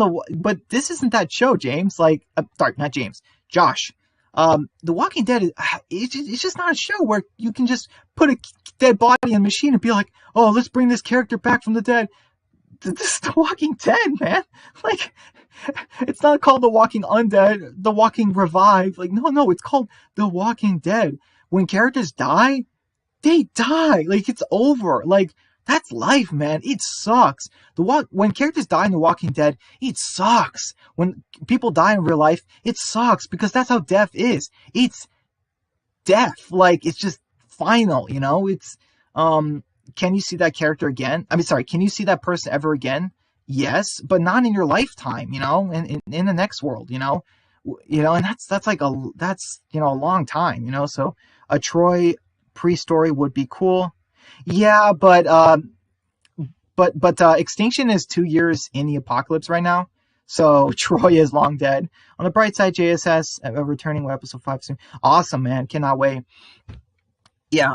that show, James. Like, sorry, not James. Josh. The Walking Dead it's just not a show where you can just put a dead body in a machine and be like, oh, let's bring this character back from the dead. This is The Walking Dead, man. Like, it's not called The Walking Undead, The Walking Revive. Like, no, it's called The Walking Dead. When characters die, they die. Like, it's over. Like, that's life, man. It sucks. When characters die in The Walking Dead, it sucks. When people die in real life, it sucks because that's how death is. It's death. Like, it's just final, you know? It's, can you see that character again? I mean, sorry, can you see that person ever again? Yes, but not in your lifetime, you know, in the next world, you know, and that's like a long time, you know, so a Troy pre-story would be cool. Yeah, but Extinction is 2 years in the apocalypse right now, so Troy is long dead. On the bright side, JSS returning with episode 5 soon. Awesome, man, cannot wait. Yeah.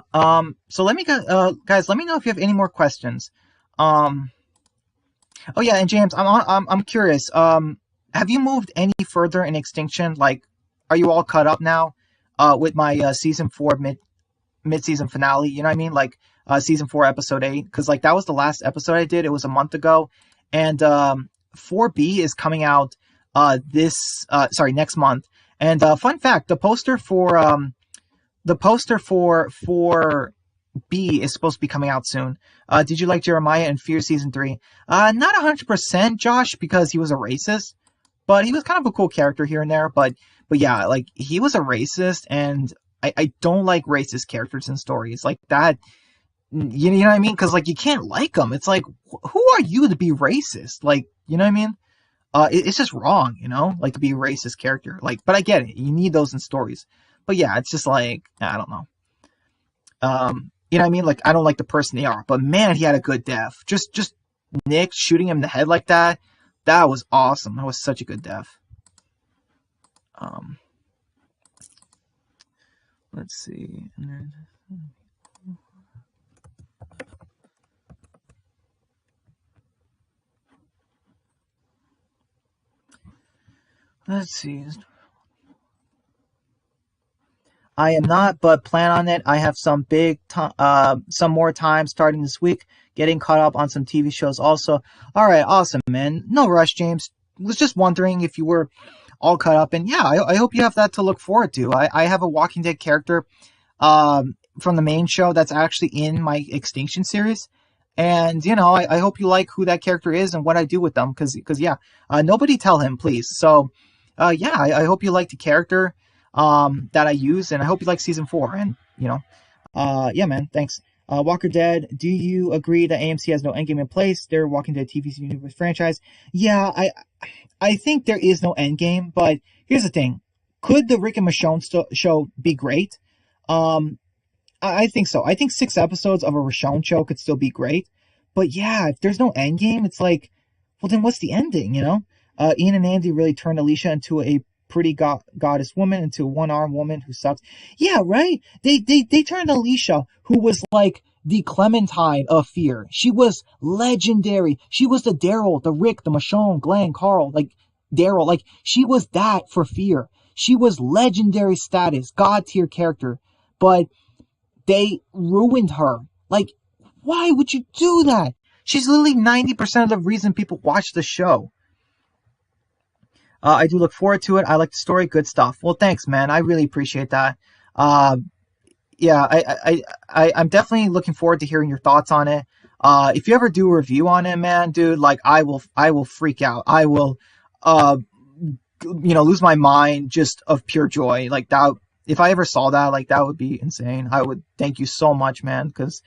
So let me guys, let me know if you have any more questions. Oh yeah, and James, I'm curious. Have you moved any further in Extinction? Like, are you all caught up now? With my season 4 mid-season finale, you know what I mean? Like, season 4 episode 8, because like that was the last episode I did. It was a month ago, and 4B is coming out next month. And fun fact, the poster for 4B is supposed to be coming out soon. Did you like Jeremiah in Fear season 3? Not 100%, Josh, because he was a racist, but he was kind of a cool character here and there. But yeah, like, he was a racist, and I don't like racist characters in stories like that. You know what I mean? Because like, you can't like them. It's like, who are you to be racist? Like, you know what I mean? It's just wrong, you know, like, to be a racist character. Like, but I get it. You need those in stories. But yeah, it's just like, I don't know. You know what I mean? Like, I don't like the person they are, but man, he had a good death. Just Nick shooting him in the head like that. That was awesome. That was such a good death. Let's see. Let's see. I am not, but plan on it. I have some more time starting this week, getting caught up on some TV shows also. All right, awesome, man. No rush, James. Was just wondering if you were all caught up, and yeah, I hope you have that to look forward to. I have a Walking Dead character from the main show that's actually in my Extinction series, and you know, I hope you like who that character is and what I do with them, because yeah, nobody tell him, please. So yeah, I hope you like the character that I use, and I hope you like season 4. And you know, yeah, man, thanks. Walker Dead, do you agree that AMC has no endgame in place? Their Walking Dead TV universe franchise. Yeah, I think there is no endgame, but here's the thing: could the Rick and Michonne show be great? I think so. I think 6 episodes of a Michonne show could still be great. But yeah, if there's no endgame, it's like, well, then what's the ending? You know, Ian and Andy really turned Alicia into a pretty goddess woman, into a one-armed woman who sucks. Yeah, right? They turned Alicia, who was like the Clementine of Fear. She was legendary. She was the Daryl, the Rick, the Michonne, Glenn, Carl, like Daryl. Like, she was that for Fear. She was legendary status, god tier character. But they ruined her. Like, why would you do that? She's literally 90% of the reason people watch the show. I do look forward to it. I like the story. Good stuff. Well, thanks, man. I really appreciate that. yeah, I'm definitely looking forward to hearing your thoughts on it. If you ever do a review on it, man, dude, like I will freak out. I will, uh, lose my mind just of pure joy. Like that, if I ever saw that, like that would be insane. I would thank you so much, man, because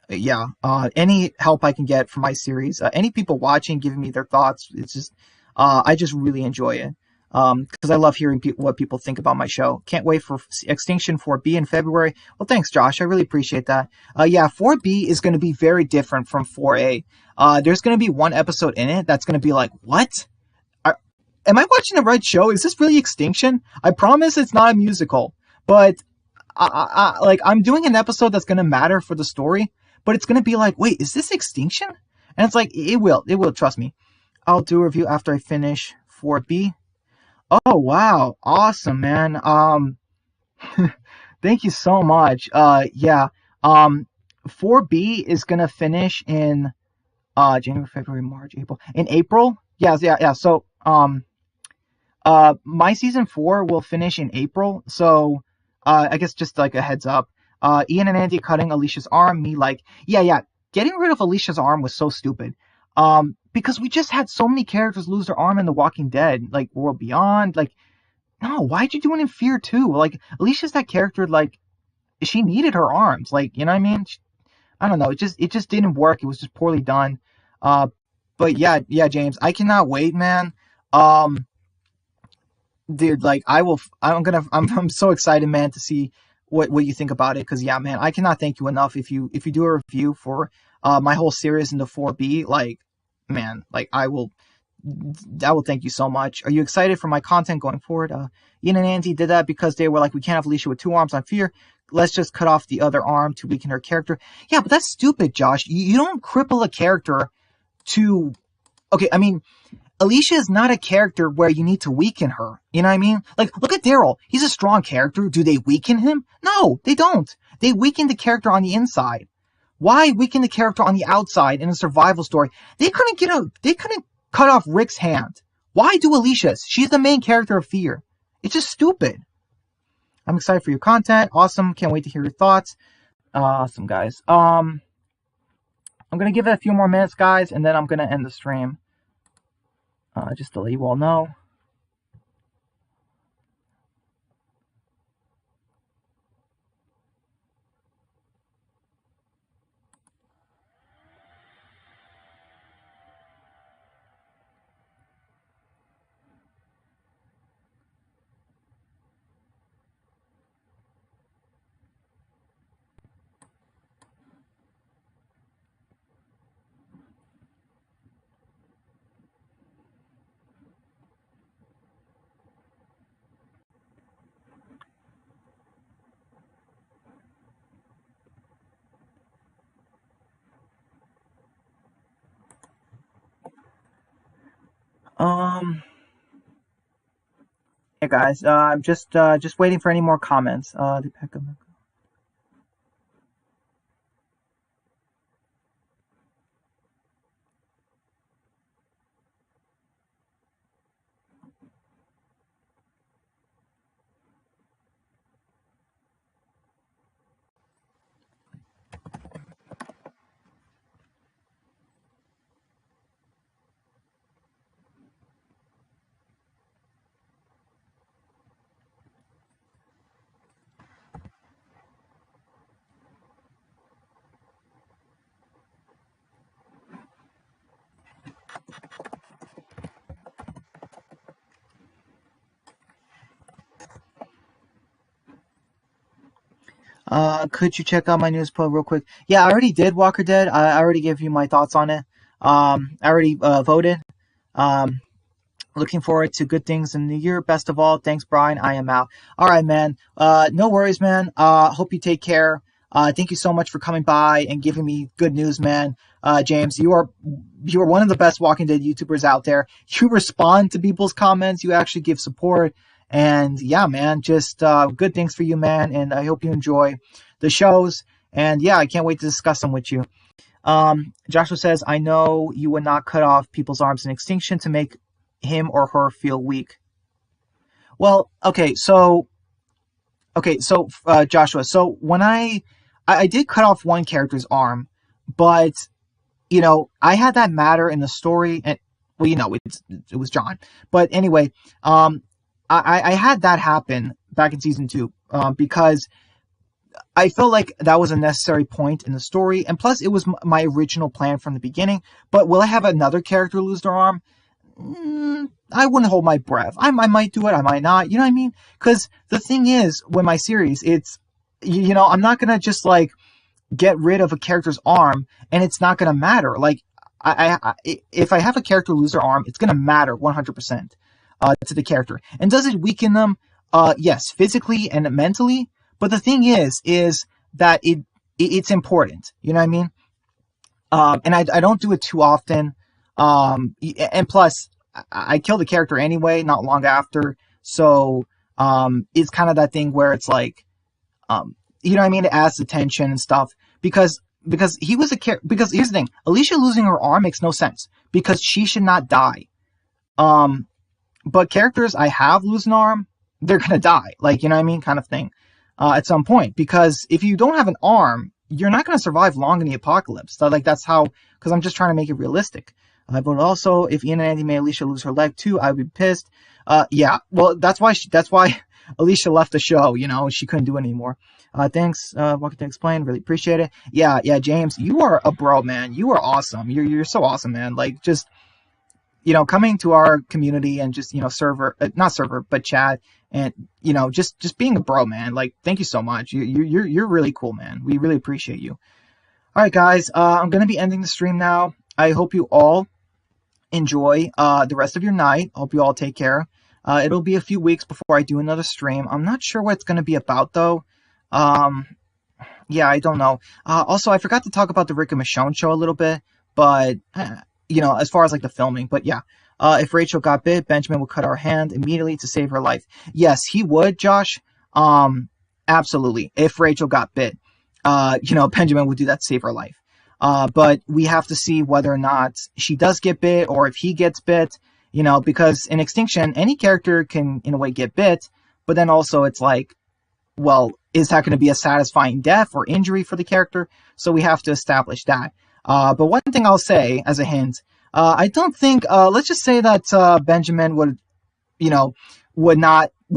yeah, any help I can get for my series, any people watching giving me their thoughts, it's just, I just really enjoy it. Because I love hearing what people think about my show. Can't wait for Extinction 4B in February. Well, thanks, Josh. I really appreciate that. Yeah, 4B is going to be very different from 4A. There's going to be one episode in it that's going to be like, what? Are, am I watching the right show? Is this really Extinction? I promise it's not a musical, but like I'm doing an episode that's gonna matter for the story, but it's gonna be like, wait, is this Extinction? And it's like it will. Trust me. I'll do a review after I finish 4B. Oh wow, awesome, man. Thank you so much. Yeah. 4B is gonna finish in January, February, March, April. In April. Yeah. So my season 4 will finish in April, so I guess just like a heads up. Ian and Andy cutting Alicia's arm, me like, yeah. Getting rid of Alicia's arm was so stupid. Because we just had so many characters lose their arm in The Walking Dead, like World Beyond. Like, no, why'd you do it in Fear too? Like, Alicia's that character, like, she needed her arms. Like, you know what I mean? I don't know. It just didn't work. It was just poorly done. Uh, but yeah, James, I cannot wait, man. Um, dude, like I'm so excited, man, to see what you think about it. Because yeah, man, I cannot thank you enough if you do a review for my whole series into 4B. Like, man, like I will thank you so much. Are you excited for my content going forward? Ian and Andy did that because they were like, we can't have Alicia with two arms on Fear. Let's just cut off the other arm to weaken her character. Yeah, but that's stupid, Josh. You don't cripple a character to. Okay, I mean, Alicia is not a character where you need to weaken her. You know what I mean? Like, look at Daryl. He's a strong character. Do they weaken him? No, they don't. They weaken the character on the inside. Why weaken the character on the outside in a survival story? They couldn't cut off Rick's hand. Why do Alicia's? She's the main character of Fear. It's just stupid. I'm excited for your content. Awesome. Can't wait to hear your thoughts. Awesome, guys. I'm gonna give it a few more minutes, guys, and then I'm gonna end the stream. Just to let you all know. Um, yeah, guys. I'm just waiting for any more comments. Could you check out my news post real quick? Yeah, I already did Walker Dead. I already gave you my thoughts on it. I already voted. Um, Looking forward to good things in the year. Best of all, thanks, Brian. I am out. All right, man. No worries, man. Hope you take care. Thank you so much for coming by and giving me good news, man. James, you are one of the best Walking Dead YouTubers out there. You respond to people's comments. You actually give support. And yeah, man, just good things for you, man. And I hope you enjoy the shows. And yeah, I can't wait to discuss them with you. Joshua says, I know you would not cut off people's arms in Extinction to make him or her feel weak. Well, okay, so Okay, so Joshua, so when I did cut off one character's arm, but I had that matter in the story, and well, it was John. But anyway, I had that happen back in season two, because I felt like that was a necessary point in the story, and plus it was my original plan from the beginning. But will I have another character lose their arm? I wouldn't hold my breath. I might do it, I might not. You know what I mean? Because the thing is, with my series, it's I'm not gonna just like get rid of a character's arm and it's not gonna matter. Like if I have a character lose their arm, it's gonna matter 100% to the character. And does it weaken them? Yes, physically and mentally. But the thing is that it's important. You know what I mean? And I don't do it too often. And plus, I killed the character anyway, not long after. So, it's kind of that thing where it's like, you know what I mean? It adds the tension and stuff because he was because here's the thing, Alicia losing her arm makes no sense because she should not die. But characters I have lose an arm, they're gonna die. Like, you know what I mean? Kind of thing. At some point, because if you don't have an arm, you're not going to survive long in the apocalypse. So, like, that's how, because I'm just trying to make it realistic. But also, if Ian and Andy made Alicia lose her leg too, I would be pissed. Yeah, well, that's why Alicia left the show. She couldn't do it anymore. Thanks, Walker, to explain. Really appreciate it. Yeah, James, you are a bro, man. You are awesome. You're so awesome, man. Like, just coming to our community and just not server, but chat, and just being a bro, man. Like, thank you so much. You're really cool, man. We really appreciate you. All right, guys. I'm gonna be ending the stream now. I hope you all enjoy the rest of your night. Hope you all take care. It'll be a few weeks before I do another stream. I'm not sure what it's gonna be about though. Yeah, I don't know. Also, I forgot to talk about the Rick and Michonne show a little bit, but as far as like the filming. But yeah, if Rachel got bit, Benjamin would cut our hand immediately to save her life. Yes, he would, Josh. Absolutely. If Rachel got bit, Benjamin would do that to save her life. But we have to see whether or not she does get bit or if he gets bit, because in Extinction, any character can, in a way, get bit, but then also it's like, well, is that going to be a satisfying death or injury for the character? So we have to establish that. But one thing I'll say as a hint, I don't think, let's just say that, Benjamin would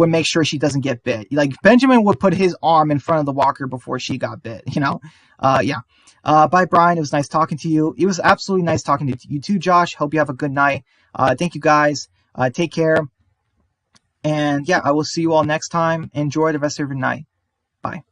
make sure she doesn't get bit. Like, Benjamin would put his arm in front of the walker before she got bit, yeah. Bye, Brian. It was nice talking to you. It was absolutely nice talking to you too, Josh. Hope you have a good night. Thank you guys. Take care. And yeah, I will see you all next time. Enjoy the rest of your night. Bye.